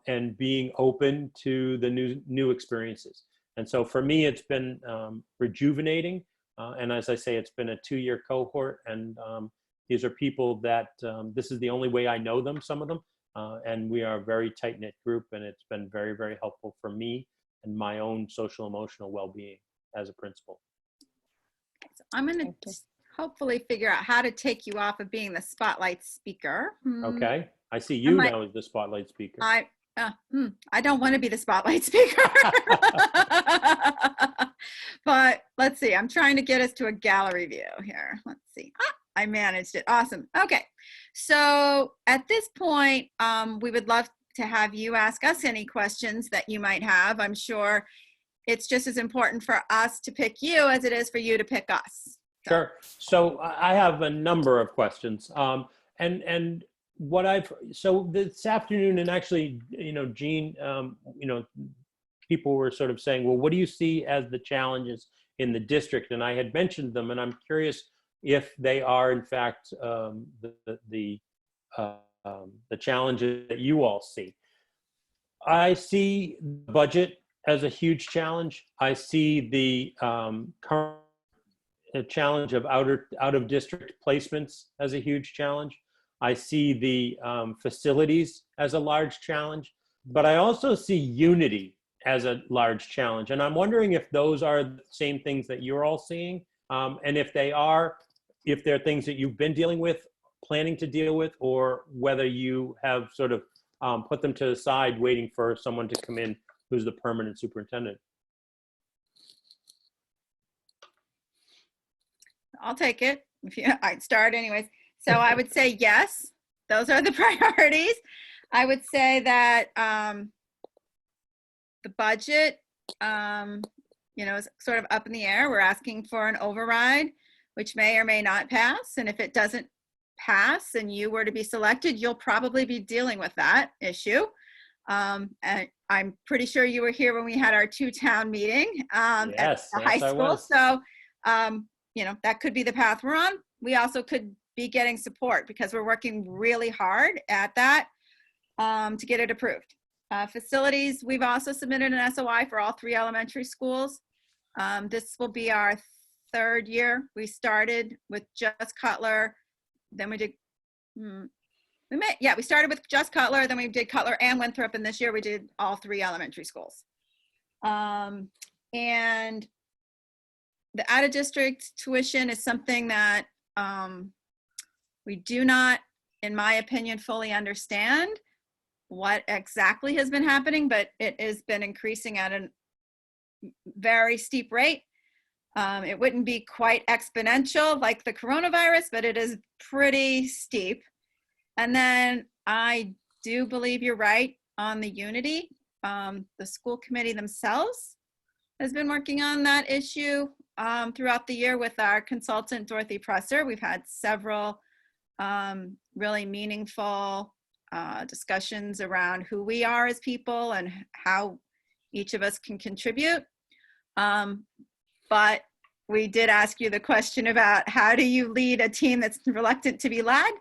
and being open to the new experiences. And so for me, it's been rejuvenating. And as I say, it's been a 2-year cohort. And these are people that this is the only way I know them, some of them. And we are a very tight-knit group. And it's been very, very helpful for me and my own social emotional well-being as a principal. So I'm going to hopefully figure out how to take you off of being the spotlight speaker. Okay. I see you now as the spotlight speaker. I don't want to be the spotlight speaker. But let's see. I'm trying to get us to a gallery view here. Let's see. I managed it. Awesome. Okay. So at this point, we would love to have you ask us any questions that you might have. I'm sure it's just as important for us to pick you as it is for you to pick us. Sure. So I have a number of questions. And so this afternoon, and actually, Jean, people were sort of saying, well, what do you see as the challenges in the district? And I had mentioned them, and I'm curious if they are, in fact, the challenges that you all see. I see the budget as a huge challenge. I see the current challenge of out of district placements as a huge challenge. I see the facilities as a large challenge, but I also see unity as a large challenge. And I'm wondering if those are the same things that you're all seeing. And if they are, if they're things that you've been dealing with, planning to deal with, or whether you have sort of put them to the side waiting for someone to come in who's the permanent superintendent. I'll take it. I'd start anyways. So I would say yes, those are the priorities. I would say that the budget, is sort of up in the air. We're asking for an override, which may or may not pass. And if it doesn't pass and you were to be selected, you'll probably be dealing with that issue. And I'm pretty sure you were here when we had our two-town meeting at the high I school. was. So, that could be the path we're on. We also could be getting support because we're working really hard at that to get it approved. Facilities, we've also submitted an SOI for all 3 elementary schools. This will be our 3rd year. We started with just Cutler, then we did, we started with just Cutler, then we did Cutler and Winthrop, and this year we did all 3 elementary schools. And the out-of-district tuition is something that we do not, in my opinion, fully understand what exactly has been happening, but it has been increasing at a very steep rate. It wouldn't be quite exponential like the coronavirus, but it is pretty steep. And then I do believe you're right on the unity. The school committee themselves has been working on that issue throughout the year with our consultant, Dorothy Presser. We've had several really meaningful discussions around who we are as people and how each of us can contribute. But we did ask you the question about how do you lead a team that's reluctant to be led,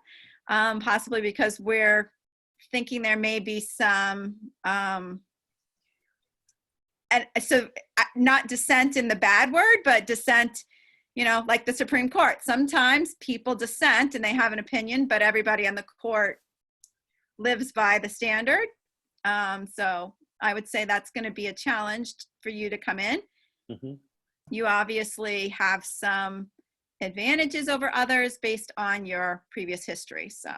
possibly because we're thinking there may be some, and so not dissent in the bad word, but dissent, like the Supreme Court. Sometimes people dissent and they have an opinion, but everybody on the court lives by the standard. So I would say that's going to be a challenge for you to come in. Mm-hmm. You obviously have some advantages over others based on your previous history. So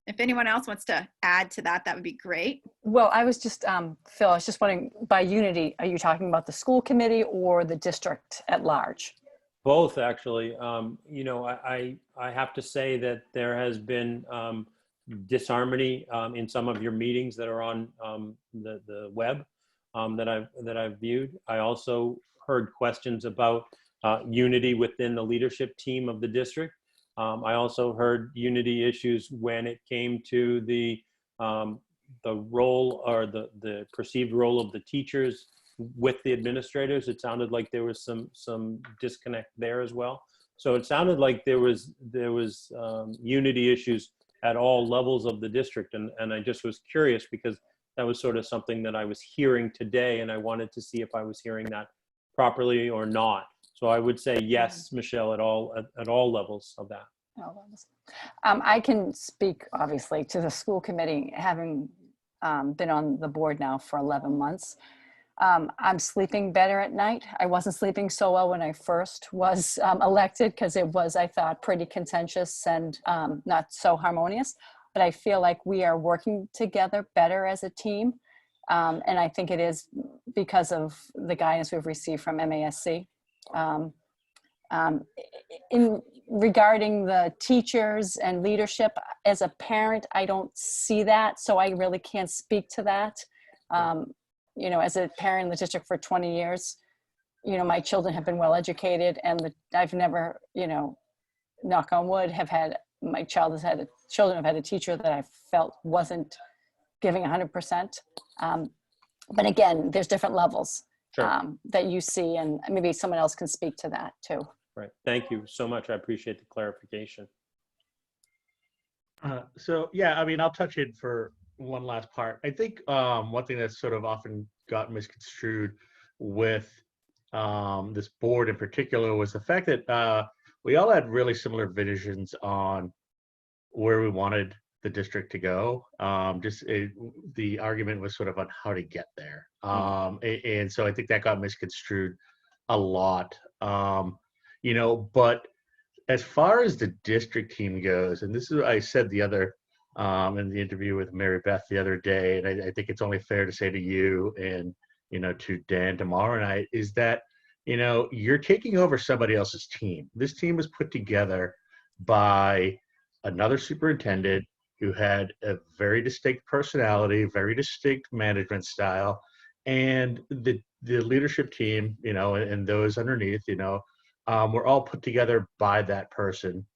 if anyone else wants to add to that, that would be great. Well, I was just, Phil, I was just wondering, by unity, are you talking about the school committee or the district at large? Both, actually. I have to say that there has been disharmony in some of your meetings that are on the web that I've viewed. I also heard questions about unity within the leadership team of the district. I also heard unity issues when it came to the role or the perceived role of the teachers with the administrators. It sounded like there was some disconnect there as well. So it sounded like there was unity issues at all levels of the district, and I just was curious because that was sort of something that I was hearing today, and I wanted to see if I was hearing that properly or not. So I would say yes, Michelle, at all levels of that. I can speak obviously to the school committee, having been on the board now for 11 months. I'm sleeping better at night. I wasn't sleeping so well when I first was elected because it was, I thought, pretty contentious and not so harmonious. But I feel like we are working together better as a team. And I think it is because of the guidance we've received from MASC. In regarding the teachers and leadership, as a parent, I don't see that. So I really can't speak to that. As a parent in the district for 20 years, my children have been well educated, and I've never, knock on wood, children have had a teacher that I felt wasn't giving 100%. But again, there's different levels that you see, and maybe someone else can speak to that too. Right. Thank you so much. I appreciate the clarification. So yeah, I'll touch it for one last part. I think one thing that's sort of often got misconstrued with this board in particular was the fact that we all had really similar visions on where we wanted the district to go. The argument was sort of on how to get there. And so I think that got misconstrued a lot. But as far as the district team goes, and this is what I said the other in the interview with Mary Beth the other day, and I think it's only fair to say to you and to Dan tomorrow night, is that you're taking over somebody else's team. This team was put together by another superintendent. who had a very distinct personality, very distinct management style, and the leadership team, you know, and those underneath, you know, were all put together by that person.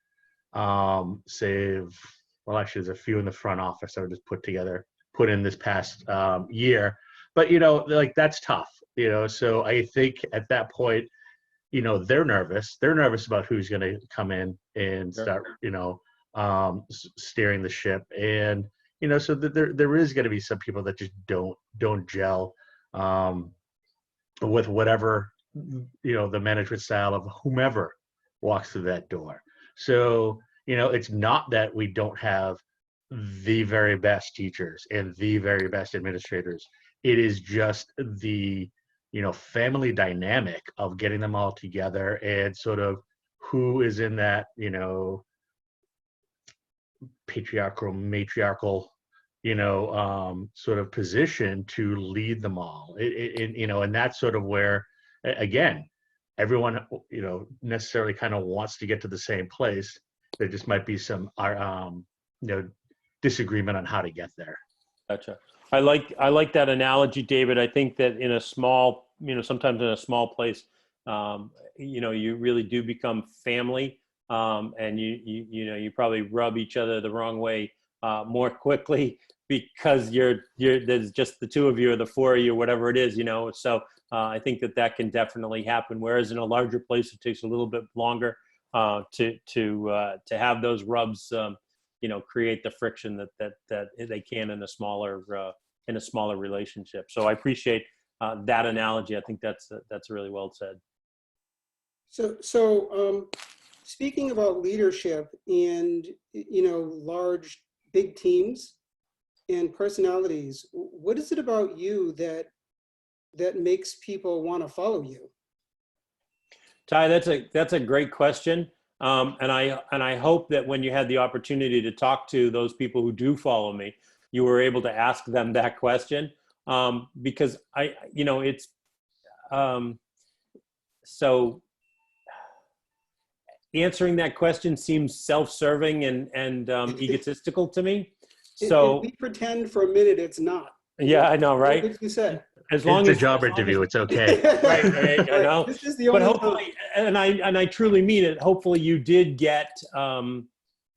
Save, well, actually, there's a few in the front office that were just put in this past year. But you know, like that's tough, you know. So I think at that point, you know, they're nervous. They're nervous about who's going to come in and start, you know, steering the ship. And you know, so there is going to be some people that just don't gel with whatever, you know, the management style of whomever walks through that door. So you know, it's not that we don't have the very best teachers and the very best administrators. It is just the, you know, family dynamic of getting them all together and sort of who is in that, you know, patriarchal, matriarchal, you know, sort of position to lead them all. You know, and that's sort of where, again, everyone, you know, necessarily kind of wants to get to the same place. There just might be some, you know, disagreement on how to get there. Gotcha. I like that analogy, David. I think that in a small, you know, sometimes in a small place, you know, you really do become family, and you know, you probably rub each other the wrong way more quickly because there's just the two of you or the four of you, whatever it is, you know. So I think that can definitely happen. Whereas in a larger place, it takes a little bit longer to have those rubs, you know, create the friction that they can in a smaller relationship. So I appreciate that analogy. I think that's really well said. So speaking about leadership and, you know, big teams and personalities, what is it about you that makes people want to follow you? Ty, that's a great question. And I hope that when you had the opportunity to talk to those people who do follow me, you were able to ask them that question, because you know, it's so answering that question seems self-serving and egotistical to me. So if we pretend for a minute it's not. yeah, I know, right? What did you say? As long It's as a job interview, it's okay. right, I know. This is the But only hopefully, and I truly mean it. Hopefully, you did get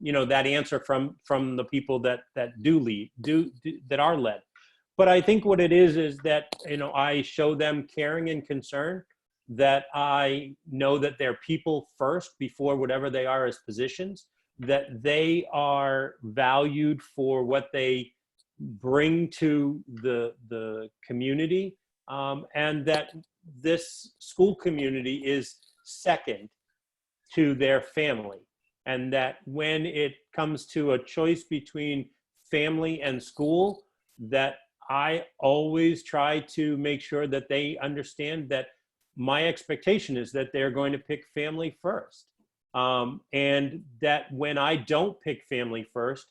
you know, that answer from the people that do lead, that are led. But I think what it is that, you know, I show them caring and concern, that I know that they're people first before whatever they are as positions, that they are valued for what they bring to the community, and that this school community is second to their family, and that when it comes to a choice between family and school, that I always try to make sure that they understand that my expectation is that they're going to pick family first, and that when I don't pick family first,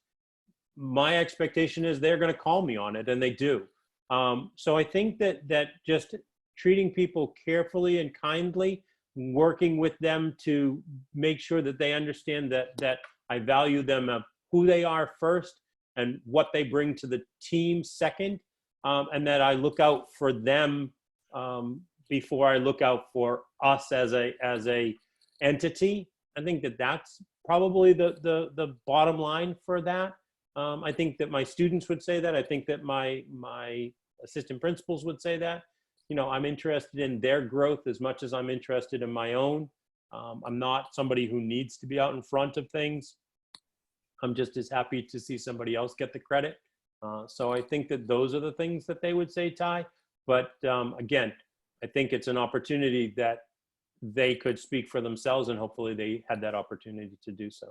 my expectation is they're going to call me on it, and they do. So I think that just treating people carefully and kindly, working with them to make sure that they understand that I value them of who they are first and what they bring to the team second, and that I look out for them before I look out for us as a entity. I think that that's probably the bottom line for that. I think that my students would say that. I think that my assistant principals would say that. You know, I'm interested in their growth as much as I'm interested in my own. I'm not somebody who needs to be out in front of things. I'm just as happy to see somebody else get the credit. So I think that those are the things that they would say, Ty. But again, I think it's an opportunity that they could speak for themselves, and hopefully they had that opportunity to do so.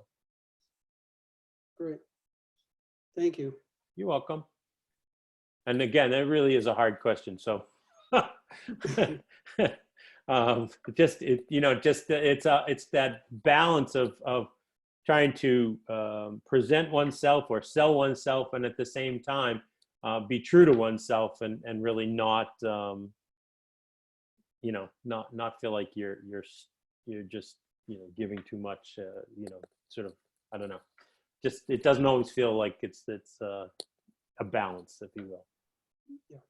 Great. Thank you. You're welcome. And again, that really is a hard question. So it's that balance of trying to present oneself or sell oneself, and at the same time be true to oneself, and really not you know, not feel like you're just, you know, giving too much, you know, sort of, I don't know. just, it doesn't always feel like it's a balance, if you will.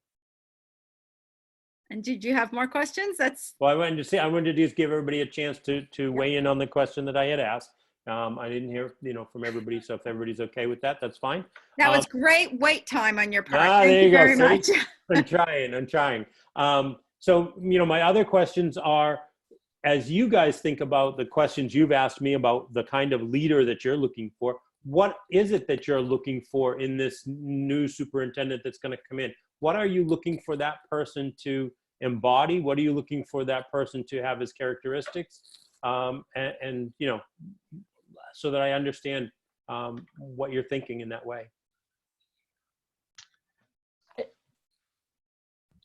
And did you have more questions? That's, Well, I wanted to just give everybody a chance to weigh in on the question that I had asked. I didn't hear, from everybody, so if everybody's okay with that, that's fine. that was great wait time on your part. Ah, Thank there you you go. very See? much. I'm trying. So, my other questions are, as you guys think about the questions you've asked me about the kind of leader that you're looking for, what is it that you're looking for in this new superintendent that's going to come in? What are you looking for that person to embody? What are you looking for that person to have as characteristics? And so that I understand what you're thinking in that way.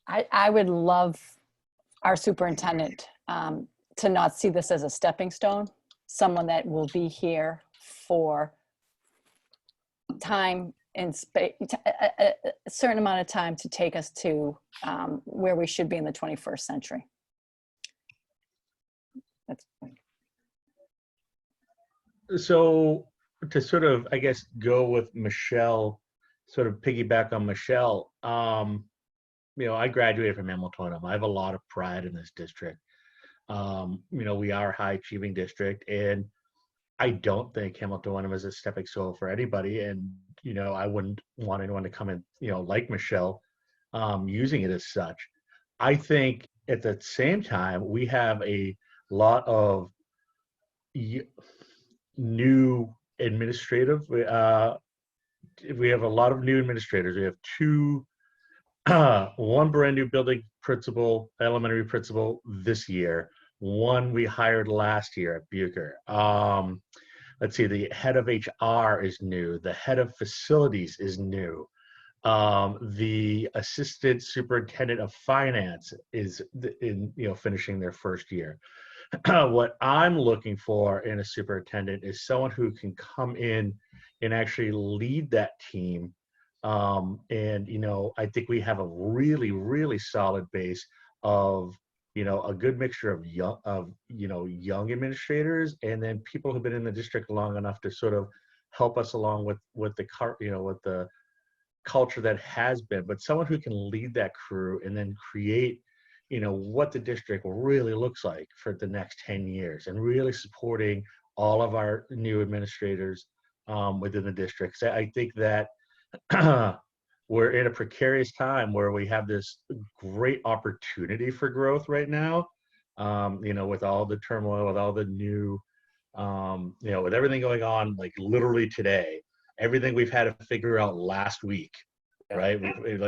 I would love our superintendent to not see this as a stepping stone, someone that will be here for time and space, a certain amount of time to take us to where we should be in the 21st century. That's So to sort of, I guess, go with Michelle, sort of piggyback on Michelle, I graduated from Hamilton. I have a lot of pride in this district. We are a high achieving district, and I don't think Hamilton is a stepping stone for anybody. And, I wouldn't want anyone to come in, like Michelle, using it as such. I think at the same time, we have a lot of new administrative, we have a lot of new administrators. We have two, one brand new building principal, elementary principal this year. One we hired last year at Bucher. Let's see, the head of HR is new. The head of facilities is new. The assistant superintendent of finance is finishing their first year. What I'm looking for in a superintendent is someone who can come in and actually lead that team. I think we have a really, really solid base of, a good mixture of young administrators, and then people who've been in the district long enough to sort of help us along with the culture that has been, but someone who can lead that crew and then create, what the district really looks like for the next 10 years, and really supporting all of our new administrators within the district. So I think that we're in a precarious time where we have this great opportunity for growth right now, with all the turmoil, with all the new, with everything going on, like literally today, everything we've had to figure out last week, right?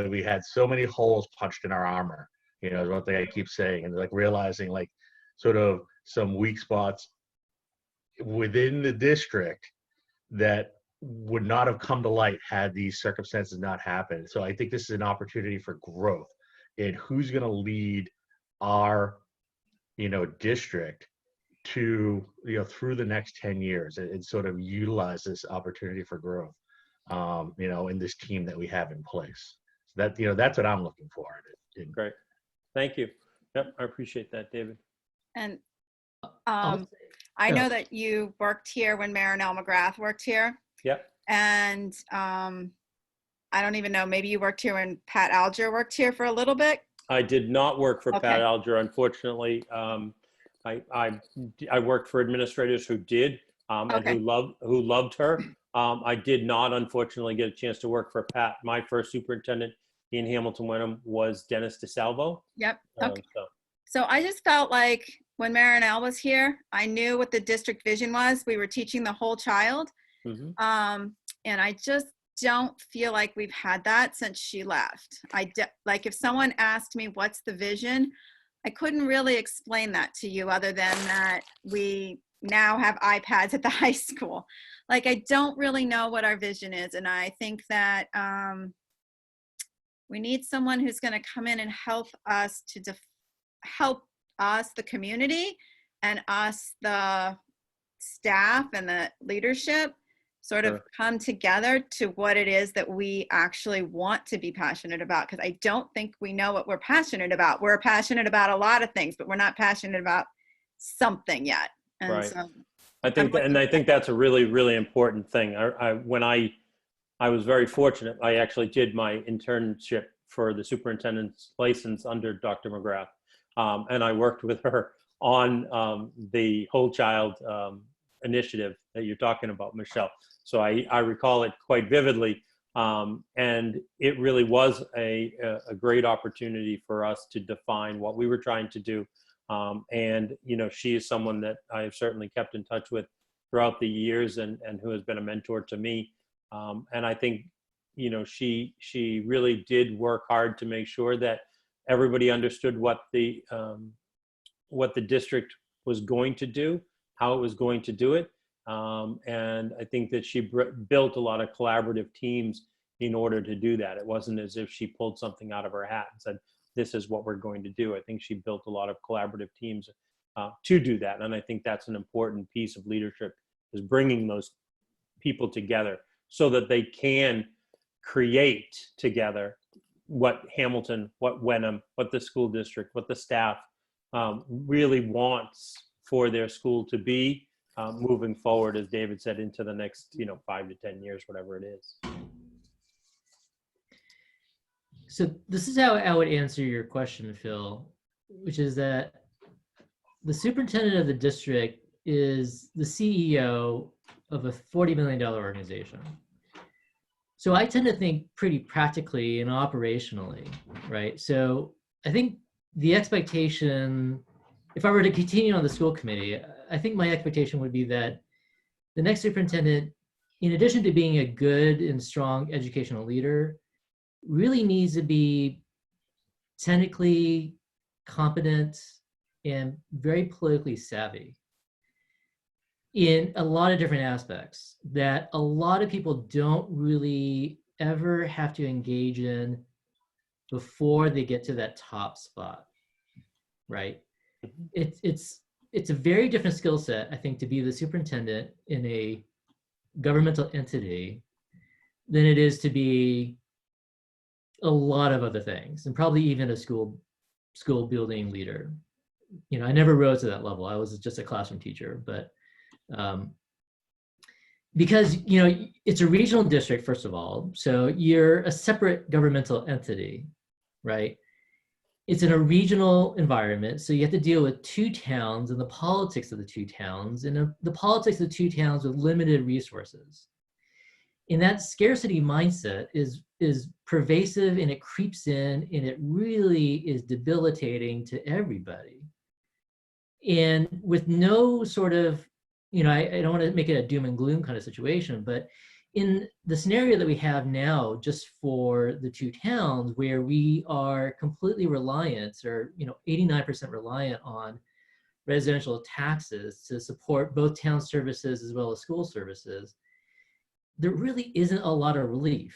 We had so many holes punched in our armor, is one thing I keep saying, and like realizing like sort of some weak spots within the district that would not have come to light had these circumstances not happened. So I think this is an opportunity for growth in who's going to lead our, district to, through the next 10 years, and sort of utilize this opportunity for growth, in this team that we have in place. So that, that's what I'm looking for. Great. Thank you. Yep. I appreciate that, David. And I'll say- I know that you worked here when Marinelle McGrath worked here. Yep. And I don't even know, maybe you worked here when Pat Alger worked here for a little bit? I did not work for Okay. Pat Alger, unfortunately. I worked for administrators who did, and Okay. who loved her. I did not, unfortunately, get a chance to work for Pat. My first superintendent in Hamilton Wenham was Dennis DeSalvo. Yep. Okay. So, So I just felt like when Marinelle was here, I knew what the district vision was. We were teaching the whole child. mhm. And I just don't feel like we've had that since she left. Like if someone asked me, what's the vision? I couldn't really explain that to you other than that we now have iPads at the high school. Like, I don't really know what our vision is. And I think that we need someone who's going to come in and help us help us, the community, and us, the staff and the leadership, sort of Sure. come together to what it is that we actually want to be passionate about. Because I don't think we know what we're passionate about. We're passionate about a lot of things, but we're not passionate about something yet. And Right. so, I think that, and I think that's a really, really important thing. When I was very fortunate. I actually did my internship for the superintendent's license under Dr. McGrath. And I worked with her on the whole child initiative that you're talking about, Michelle. So I recall it quite vividly. And it really was a great opportunity for us to define what we were trying to do. And, you know, she is someone that I have certainly kept in touch with throughout the years and who has been a mentor to me. And I think, you know, she really did work hard to make sure that everybody understood what the district was going to do, how it was going to do it. And I think that she built a lot of collaborative teams in order to do that. It wasn't as if she pulled something out of her hat and said, this is what we're going to do. I think she built a lot of collaborative teams to do that. And I think that's an important piece of leadership, is bringing those people together so that they can create together what Hamilton, what Wenham, what the school district, what the staff really wants for their school to be moving forward, as David said, into the next, you know, 5 to 10 years, whatever it is. So this is how I would answer your question, Phil, which is that the superintendent of the district is the CEO of a $40 million organization. So I tend to think pretty practically and operationally, right? So I think the expectation, if I were to continue on the school committee, I think my expectation would be that the next superintendent, in addition to being a good and strong educational leader, really needs to be technically competent and very politically savvy in a lot of different aspects that a lot of people don't really ever have to engage in before they get to that top spot, right? It's a very different skill set, I think, to be the superintendent in a governmental entity than it is to be a lot of other things, and probably even a school building leader. You know, I never rose to that level. I was just a classroom teacher, but because, you know, it's a regional district, first of all, so you're a separate governmental entity, right? It's in a regional environment, so you have to deal with two towns and the politics of the two towns, and the politics of the two towns with limited resources. And that scarcity mindset is pervasive, and it creeps in, and it really is debilitating to everybody. And with no sort of, you know, I don't want to make it a doom and gloom kind of situation, but in the scenario that we have now, just for the two towns, where we are completely reliant, or, you know, 89% reliant on residential taxes to support both town services as well as school services, there really isn't a lot of relief.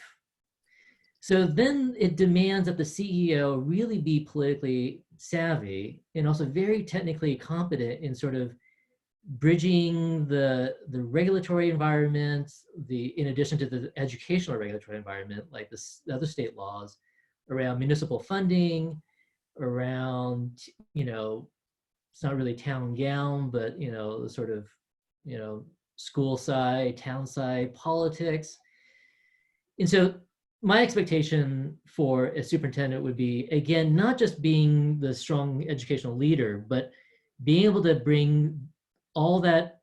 So then it demands that the CEO really be politically savvy and also very technically competent in sort of bridging the regulatory environment, in addition to the educational regulatory environment, like the other state laws around municipal funding, around, you know, it's not really town and gown, but, you know, the sort of, you know, school side, town side politics. And so my expectation for a superintendent would be, again, not just being the strong educational leader, but being able to bring all that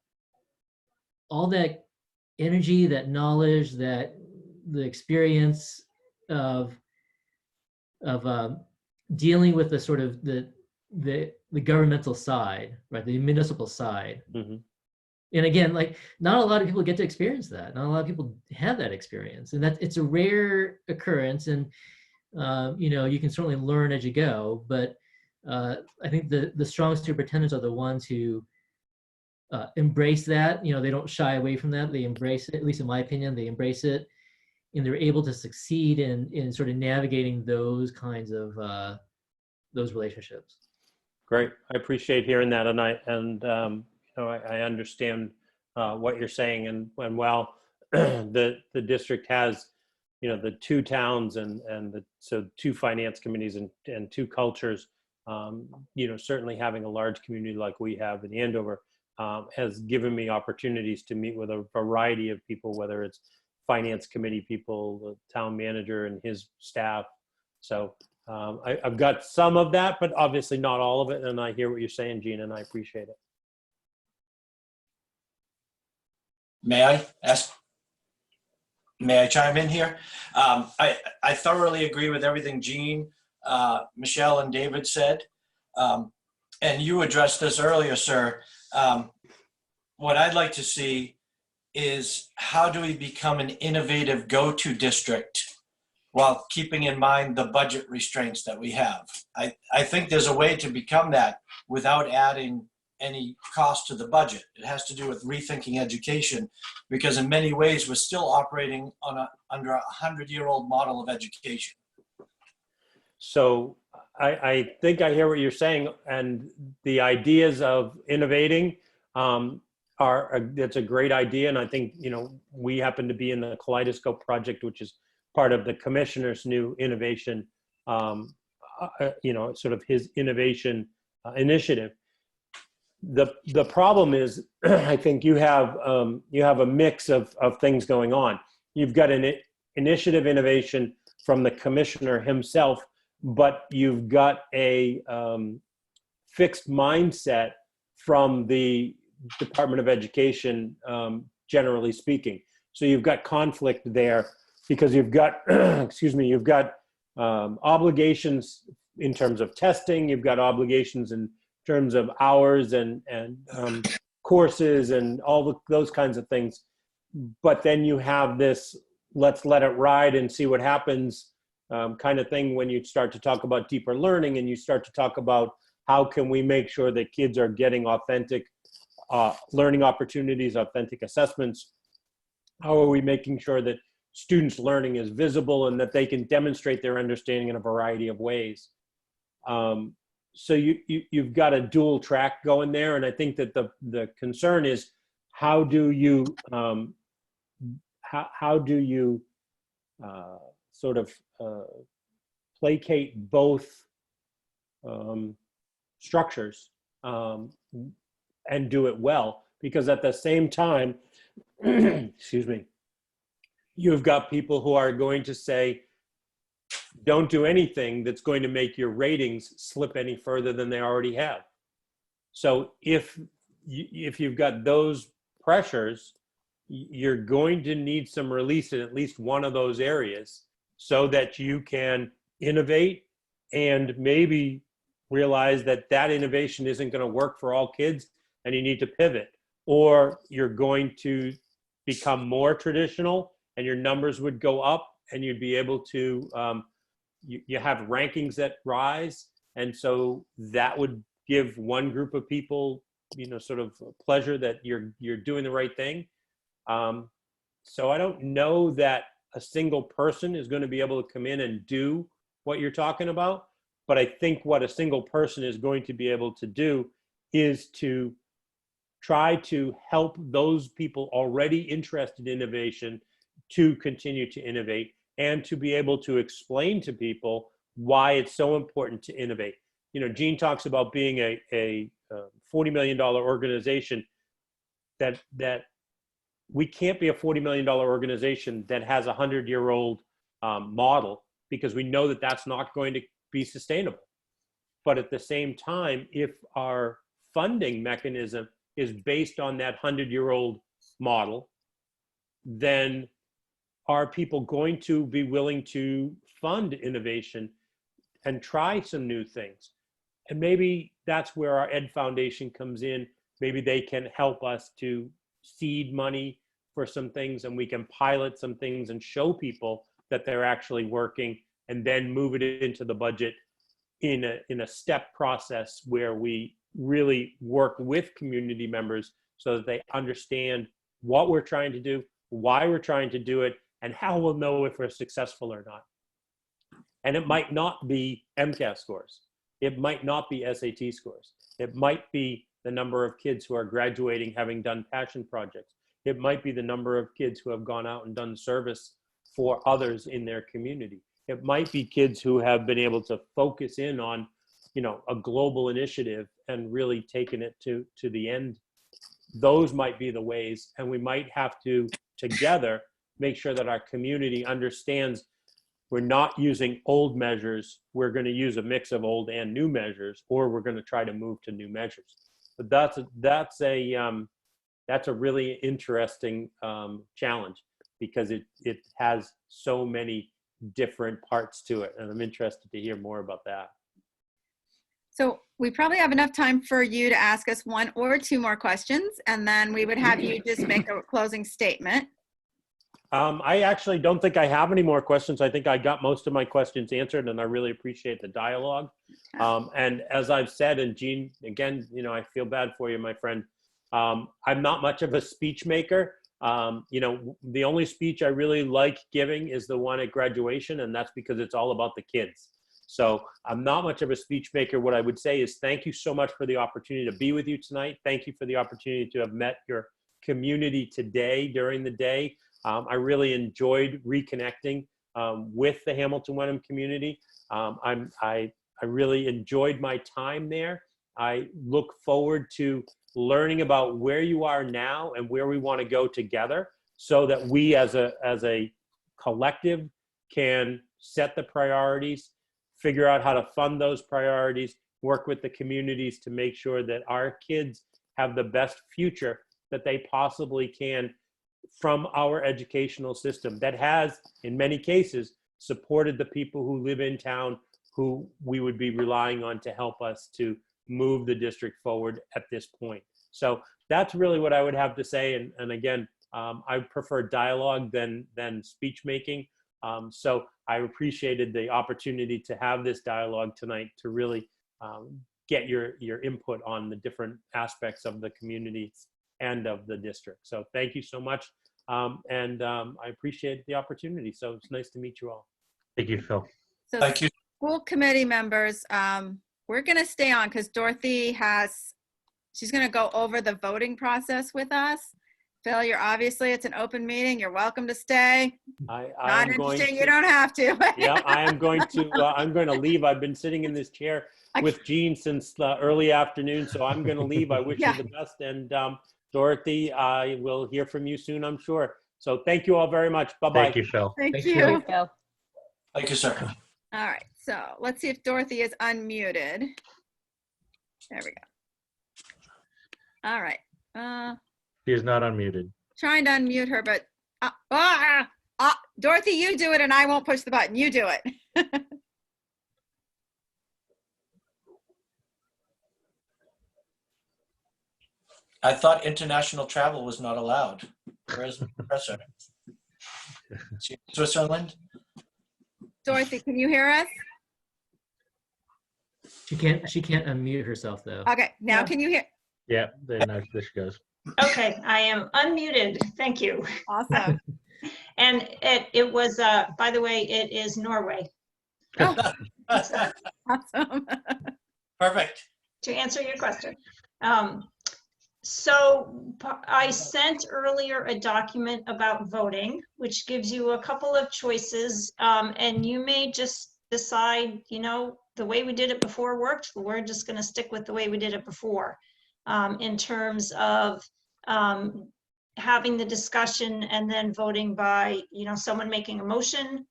energy, that knowledge, that the experience of dealing with the sort of the governmental side, right, the municipal side. Mm-hmm. And again, like, not a lot of people get to experience that. Not a lot of people have that experience, and it's a rare occurrence. And you know, you can certainly learn as you go. But I think the strong superintendents are the ones who embrace that. You know, they don't shy away from that. They embrace it. At least in my opinion, they embrace it, and they're able to succeed in sort of navigating those kinds of those relationships. Great, I appreciate hearing that, and you know, I understand what you're saying, and while the district has, you know, the two towns and so two finance committees and two cultures, you know, certainly having a large community like we have in Andover has given me opportunities to meet with a variety of people, whether it's finance committee people, the town manager and his staff. So I've got some of that, but obviously not all of it. And I hear what you're saying, Gene, and I appreciate it. May I ask? May I chime in here? I thoroughly agree with everything Gene, Michelle, and David said. And you addressed this earlier, sir. What I'd like to see is how do we become an innovative go-to district while keeping in mind the budget restraints that we have? I think there's a way to become that without adding any cost to the budget. It has to do with rethinking education, because in many ways we're still operating on under a 100-year-old model of education. So I think I hear what you're saying, and the ideas of innovating that's a great idea. And I think, we happen to be in the Kaleidoscope project, which is part of the commissioner's new innovation, sort of his innovation initiative. The problem is, I think you have a mix of things going on. You've got an initiative innovation from the commissioner himself, but you've got a fixed mindset from the Department of Education, generally speaking. So you've got conflict there because you've got, you've got obligations in terms of testing, you've got obligations in terms of hours and courses and all those kinds of things. But then you have this, let's let it ride and see what happens kind of thing when you start to talk about deeper learning and you start to talk about how can we make sure that kids are getting authentic learning opportunities, authentic assessments. How are we making sure that students' learning is visible and that they can demonstrate their understanding in a variety of ways? So you've got a dual track going there, and I think that the concern is how do you sort of placate both structures and do it well, because at the same time, excuse me, you've got people who are going to say, don't do anything that's going to make your ratings slip any further than they already have. So if you've got those pressures, you're going to need some release in at least one of those areas so that you can innovate and maybe realize that that innovation isn't going to work for all kids and you need to pivot, or you're going to become more traditional and your numbers would go up and you'd be able to you have rankings that rise, and so that would give one group of people sort of pleasure that you're doing the right thing. So I don't know that a single person is going to be able to come in and do what you're talking about, but I think what a single person is going to be able to do is to try to help those people already interested in innovation to continue to innovate and to be able to explain to people why it's so important to innovate. Gene talks about being a $40 million organization, that we can't be a $40 million organization that has a 100-year-old model, because we know that that's not going to be sustainable. But at the same time, if our funding mechanism is based on that 100-year-old model, then are people going to be willing to fund innovation and try some new things? And maybe that's where our Ed Foundation comes in. Maybe they can help us to seed money for some things, and we can pilot some things and show people that they're actually working, and then move it into the budget in a step process where we really work with community members so that they understand what we're trying to do, why we're trying to do it, and how we'll know if we're successful or not. And it might not be MCAS scores. It might not be SAT scores. It might be the number of kids who are graduating having done passion projects. It might be the number of kids who have gone out and done service for others in their community. It might be kids who have been able to focus in on, a global initiative and really taken it to the end those might be the ways, and we might have to together make sure that our community understands we're not using old measures. We're going to use a mix of old and new measures, or we're going to try to move to new measures. But that's a really interesting challenge, because it has so many different parts to it, and I'm interested to hear more about that. So we probably have enough time for you to ask us one or two more questions, and then we would have you just make a closing statement. I actually don't think I have any more questions. I think I got most of my questions answered, and I really appreciate the dialogue. And as I've said, and Jean, again, I feel bad for you, my friend. I'm not much of a speech maker. The only speech I really like giving is the one at graduation, and that's because it's all about the kids. So I'm not much of a speech maker. What I would say is thank you so much for the opportunity to be with you tonight. Thank you for the opportunity to have met your community today during the day. I really enjoyed reconnecting with the Hamilton Wenham community. I really enjoyed my time there. I look forward to learning about where you are now and where we want to go together, so that we as a collective can set the priorities, figure out how to fund those priorities, work with the communities to make sure that our kids have the best future that they possibly can from our educational system that has, in many cases, supported the people who live in town, who we would be relying on to help us to move the district forward at this point. So that's really what I would have to say. And again, I prefer dialogue than speech making. So I appreciated the opportunity to have this dialogue tonight to really get your input on the different aspects of the community and of the district. So thank you so much. And I appreciate the opportunity. So it's nice to meet you all. Thank you, Phil. So Thank you. school committee members, we're going to stay on because Dorothy she's going to go over the voting process with us. Phil, it's an open meeting. You're welcome to stay. Not interesting. You don't have to. Yeah, I'm going to leave. I've been sitting in this chair with Jean since the early afternoon, so I'm going to leave. I wish you the best. And Dorothy, I will hear from you soon, I'm sure. So thank you all very much. Bye-bye. Thank you, Phil. Thank you. you. Phil. Thank you, sir. All right, so let's see if Dorothy is unmuted. There we go. All right. She is not unmuted. Trying to unmute her, but Dorothy, you do it and I won't push the button. You do it. I thought international travel was not allowed. Where's the professor? Switzerland? Dorothy, can you hear us? She can't unmute herself though. Okay, now can you hear? Yeah, there she goes. Okay, I am unmuted. Thank you. Awesome. And it was, by the way, it is Norway. Oh, awesome. Perfect. To answer your question. So I sent earlier a document about voting, which gives you a couple of choices. And you may just decide, the way we did it before worked. We're just going to stick with the way we did it before. In terms of having the discussion and then voting by, someone making a motion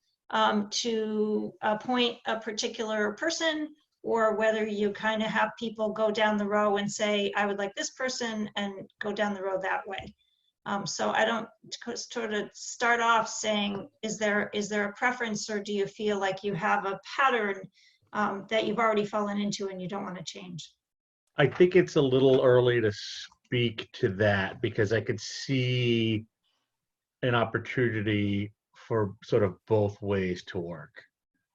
to appoint a particular person, or whether you kind of have people go down the row and say, I would like this person, and go down the row that way. So I don't sort of start off saying, is there a preference, or do you feel like you have a pattern that you've already fallen into and you don't want to change? I think it's a little early to speak to that, because I could see an opportunity for sort of both ways to work.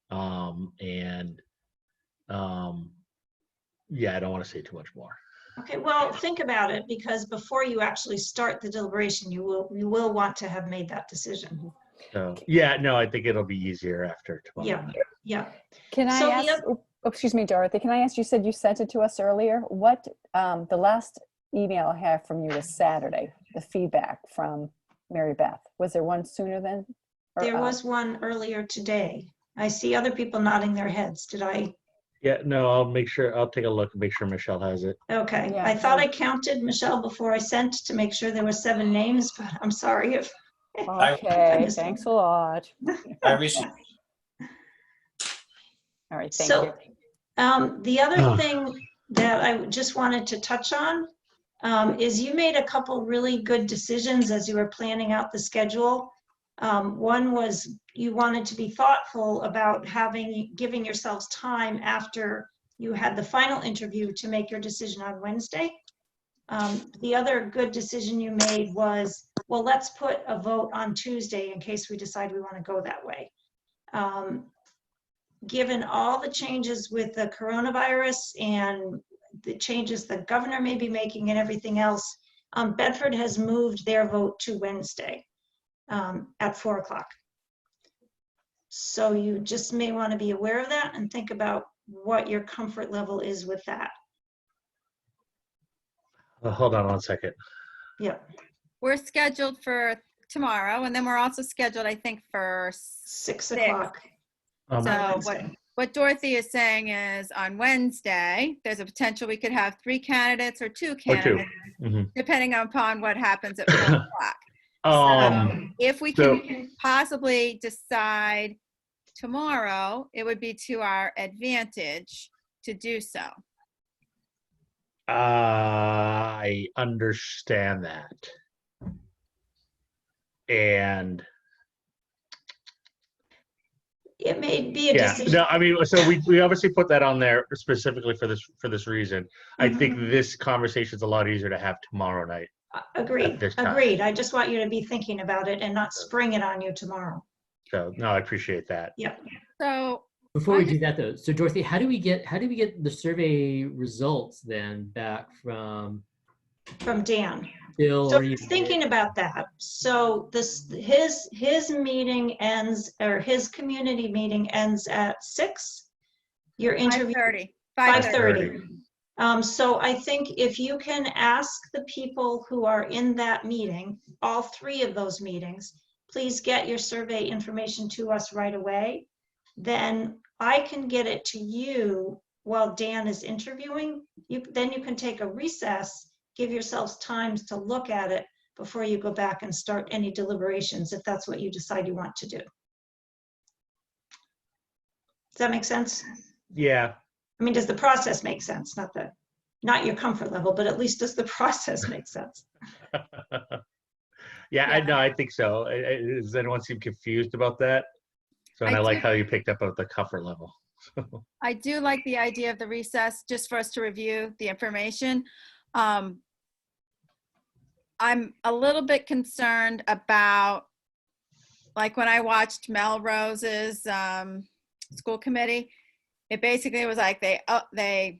Yeah, I don't want to say too much more. Okay, well, think about it, because before you actually start the deliberation, you will want to have made that decision. So yeah, no, I think it'll be easier after tomorrow. Yeah. Can I ask, excuse me, Dorothy, can I ask, you said you sent it to us earlier. What, the last email I have from you was Saturday, the feedback from Mary Beth. Was there one sooner than? There was one earlier today. I see other people nodding their heads. Did I? Yeah, no, I'll make sure, I'll take a look and make sure Michelle has it. Okay, Yeah, I thought so- I counted, Michelle, before I sent to make sure there were 7 names, but I'm sorry if. Okay, missed thanks a lot. I received. All right, thank you. So, the other thing that I just wanted to touch on is you made a couple really good decisions as you were planning out the schedule. One was you wanted to be thoughtful about giving yourselves time after you had the final interview to make your decision on Wednesday. The other good decision you made was, well, let's put a vote on Tuesday in case we decide we want to go that way. Given all the changes with the coronavirus and the changes the governor may be making and everything else, Bedford has moved their vote to Wednesday at 4 o'clock. So you just may want to be aware of that and think about what your comfort level is with that. Hold on one second. Yep, We're scheduled for tomorrow, and then we're also scheduled, I think, for 6 o'clock. Um, So Wednesday. what Dorothy is saying is on Wednesday, there's a potential we could have 3 candidates or 2 Or 2. candidates, Mhm. depending upon what happens at 4 o'clock. If we so- can possibly decide tomorrow, it would be to our advantage to do so. I understand that. And It may be a yeah, decision. no, I mean, so we obviously put that on there specifically for this reason. I think this conversation is a lot easier to have tomorrow night. Agreed, this time. agreed. I just want you to be thinking about it and not spring it on you tomorrow. So no, I appreciate that. Yeah. So Before we do that though, so Dorothy, how do we get the survey results then back from From Dan. Bill So or I even was thinking about that. So his meeting ends, or his community meeting ends at 6. Your interview 5:30. 5:30. So I think if you can ask the people who are in that meeting, all 3 of those meetings, please get your survey information to us right away. Then I can get it to you while Dan is interviewing. Then you can take a recess, give yourselves time to look at it before you go back and start any deliberations, if that's what you decide you want to do. Does that make sense? Yeah. I mean, does the process make sense? Not your comfort level, but at least does the process make sense? Yeah, I think so. Does anyone seem confused about that? So, and I I like do- how you picked up about the comfort level. I do like the idea of the recess, just for us to review the information. I'm a little bit concerned about, like when I watched Melrose's school committee, it basically was like they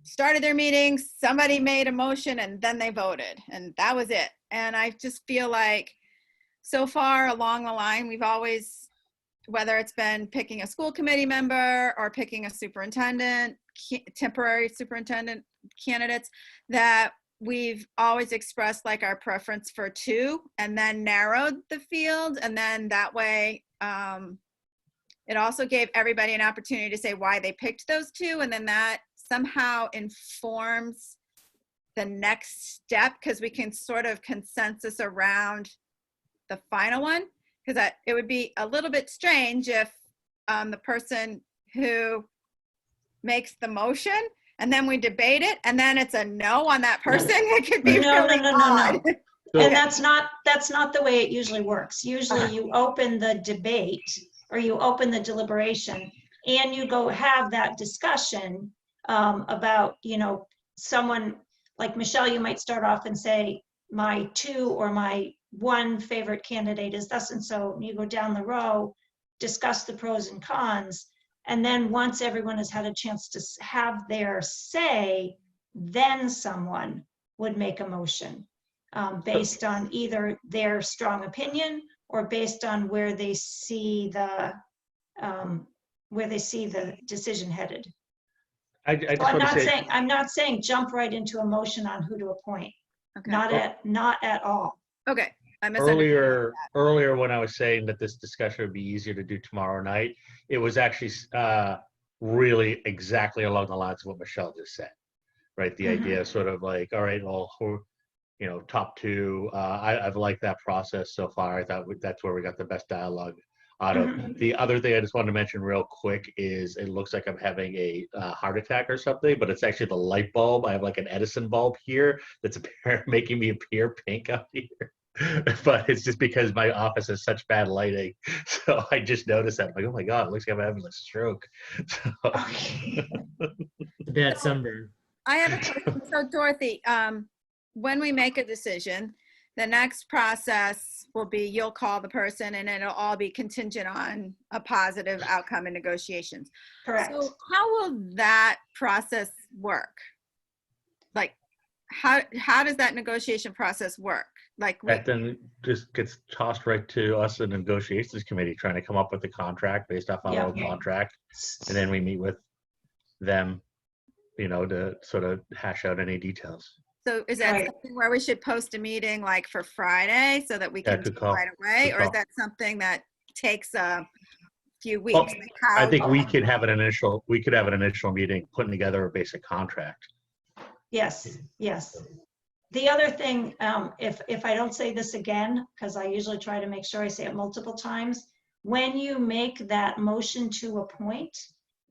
started their meetings, somebody made a motion, and then they voted, and that was it. And I just feel like so far along the line, we've always, whether it's been picking a school committee member or picking a superintendent, temporary superintendent candidates, that we've always expressed like our preference for 2 and then narrowed the field. And then that way, it also gave everybody an opportunity to say why they picked those 2. And then that somehow informs the next step, because we can sort of consensus around the final one. Because it would be a little bit strange if the person who makes the motion and then we debate it and then it's a no on that person. It could be No, really odd. And that's not the way it usually works. Usually you open the debate or you open the deliberation and you go have that discussion about, someone like Michelle, you might start off and say, my 2 or my 1 favorite candidate is thus and so. You go down the row, discuss the pros and cons. And then once everyone has had a chance to have their say, then someone would make a motion based on either their strong opinion or based on where they see the decision headed. I just So want to say, I'm not saying jump right into a motion on who to appoint. Okay. Not at all. Okay. I misunderstood. earlier when I was saying that this discussion would be easier to do tomorrow night, it was actually really exactly along the lines of what Michelle just said, right? The Mhm. idea sort of like, all right, well, top two. I've liked that process so far. I thought that's where we got the best dialogue out of. Mhm. The other thing I just wanted to mention real quick is it looks like I'm having a heart attack or something, but it's actually the light bulb. I have like an Edison bulb here that's making me appear pink out here. But it's just because my office has such bad lighting. So I just noticed that. I'm like, oh my God, it looks like I'm having a stroke. So, Okay. A bad sunburn. I have a question. So Dorothy, when we make a decision, the next process will be you'll call the person and it'll all be contingent on a positive outcome in negotiations. Correct. So how will that process work? Like, how does that negotiation process work? Like, that then just gets tossed right to us in the negotiations committee, trying to come up with a contract based off our own Yeah. contract. And then we meet with them, to sort of hash out any details. so is that Right. something where we should post a meeting like for Friday so that we Yeah, can good do call. right away? Good Or is call. that something that takes a few weeks? Well, Like how- I think we could have an initial meeting, putting together a basic contract. Yes, yes. The other thing, if I don't say this again, because I usually try to make sure I say it multiple times, when you make that motion to appoint,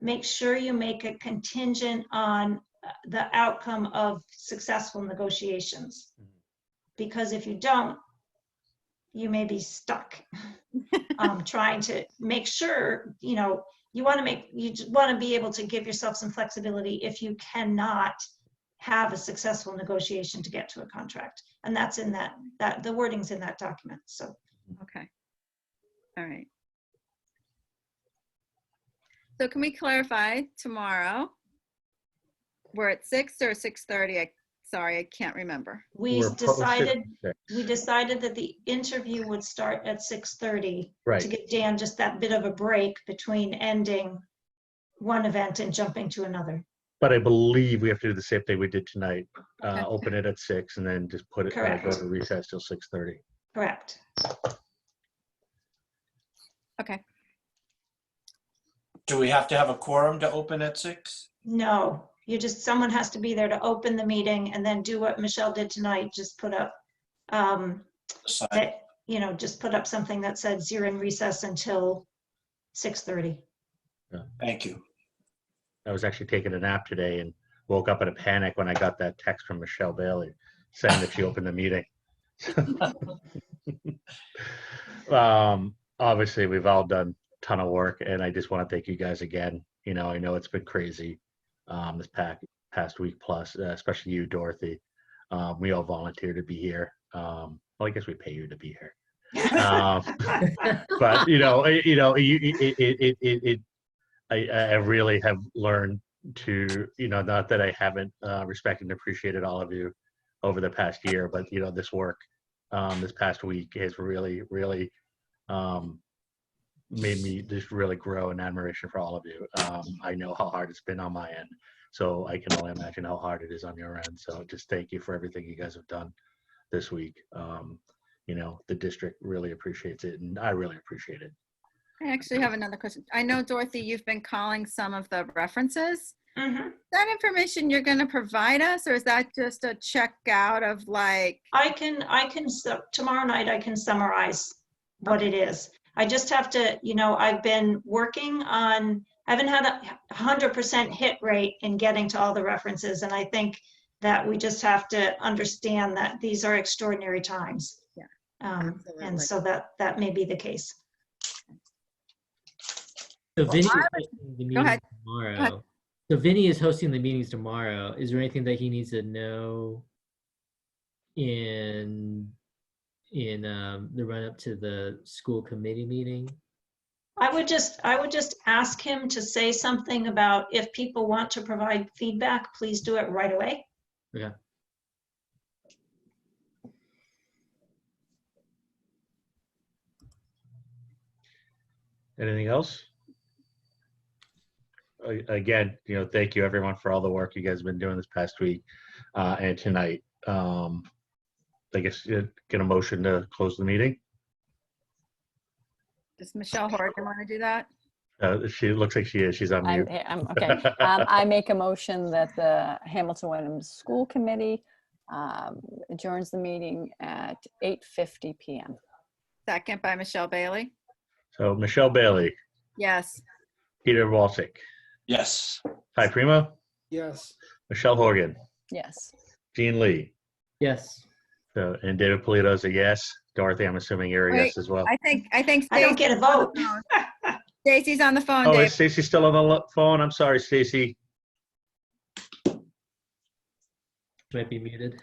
make sure you make it contingent on the outcome of successful negotiations. Because if you don't, you may be stuck trying to make sure, you want to be able to give yourself some flexibility if you cannot have a successful negotiation to get to a contract. And that's in that the wording's in that document. So, Okay. All right. So can we clarify tomorrow? We're at 6 or 6:30? Sorry, I can't remember. we We're decided posted- that the interview would start at 6:30 to Right. give Dan just that bit of a break between ending one event and jumping to another. But I believe we have to do the same thing we did tonight. Okay. Open it at 6 and then just put it, Correct. go to recess till 6:30. Correct. Okay. Do we have to have a quorum to open at 6? No, someone has to be there to open the meeting and then do what Michelle did tonight, just put up, Sign. just put up something that said you're in recess until 6:30. Thank you. I was actually taking a nap today and woke up in a panic when I got that text from Michelle Bailey saying that she opened the meeting. Obviously, we've all done a ton of work, and I just want to thank you guys again. I know it's been crazy this past week plus, especially you, Dorothy. We all volunteered to be here. Well, I guess we pay you to be here. But I really have learned to, not that I haven't respected and appreciated all of you over the past year, but this work this past week has really, really made me just really grow in admiration for all of you. I know how hard it's been on my end, so I can only imagine how hard it is on your end. So just thank you for everything you guys have done this week. The district really appreciates it, and I really appreciate it. I actually have another question. I know, Dorothy, you've been calling some of the references. Mhm. Is that information you're going to provide us, or is that just a check out of like? Tomorrow night I can summarize what it is. I just have to, I've been working on, I haven't had a 100% hit rate in getting to all the references. And I think that we just have to understand that these are extraordinary times. Yeah, and absolutely. so that may be the case. So Vinny is I hosting the Go ahead. meetings tomorrow. So Vinny is hosting the meetings tomorrow. Is there anything that he needs to know in the run up to the school committee meeting? I would just ask him to say something about if people want to provide feedback, please do it right away. Okay. Anything else? Again, thank you everyone for all the work you guys have been doing this past week and tonight. I guess get a motion to close the meeting. Does Michelle Horgan want to do that? She looks like she is. She's on mute. Okay. I make a motion that the Hamilton Wenham School Committee adjourns the meeting at 8:50 p.m. Second by Michelle Bailey. So Michelle Bailey, Yes. Peter Walczyk, Yes. Ty Primo, Yes. Michelle Horgan, Yes. Jean Lee, Yes. so, and David Polito is a yes. Dorothy, I'm assuming you're a Wait, yes as well. I think I don't Stacy's get a on the vote. phone. Stacy's on the phone, Oh, Dave. is Stacy still on the phone? I'm sorry, Stacy. She might be muted.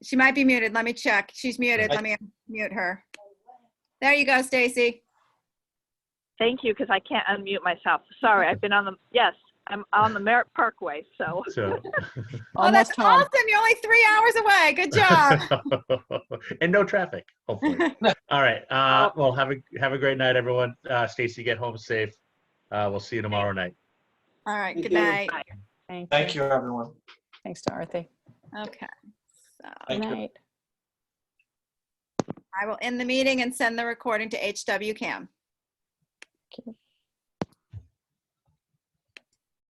She might be muted. Let me check. She's muted. I- Let me mute her. There you go, Stacy. Thank you, because I can't unmute myself. Sorry, I've been on the, yes, I'm on the Merritt Parkway, so. So, Oh, that's Almost home. awesome. You're only 3 hours away. Good job. and no traffic, hopefully. All right. Well, have a great night, everyone. Stacy, get home safe. We'll see you tomorrow night. All right. Thank Good you. night. Thank you, everyone. Thanks, Dorothy. Okay. So Good Thank you. night. I will end the meeting and send the recording to HW Cam.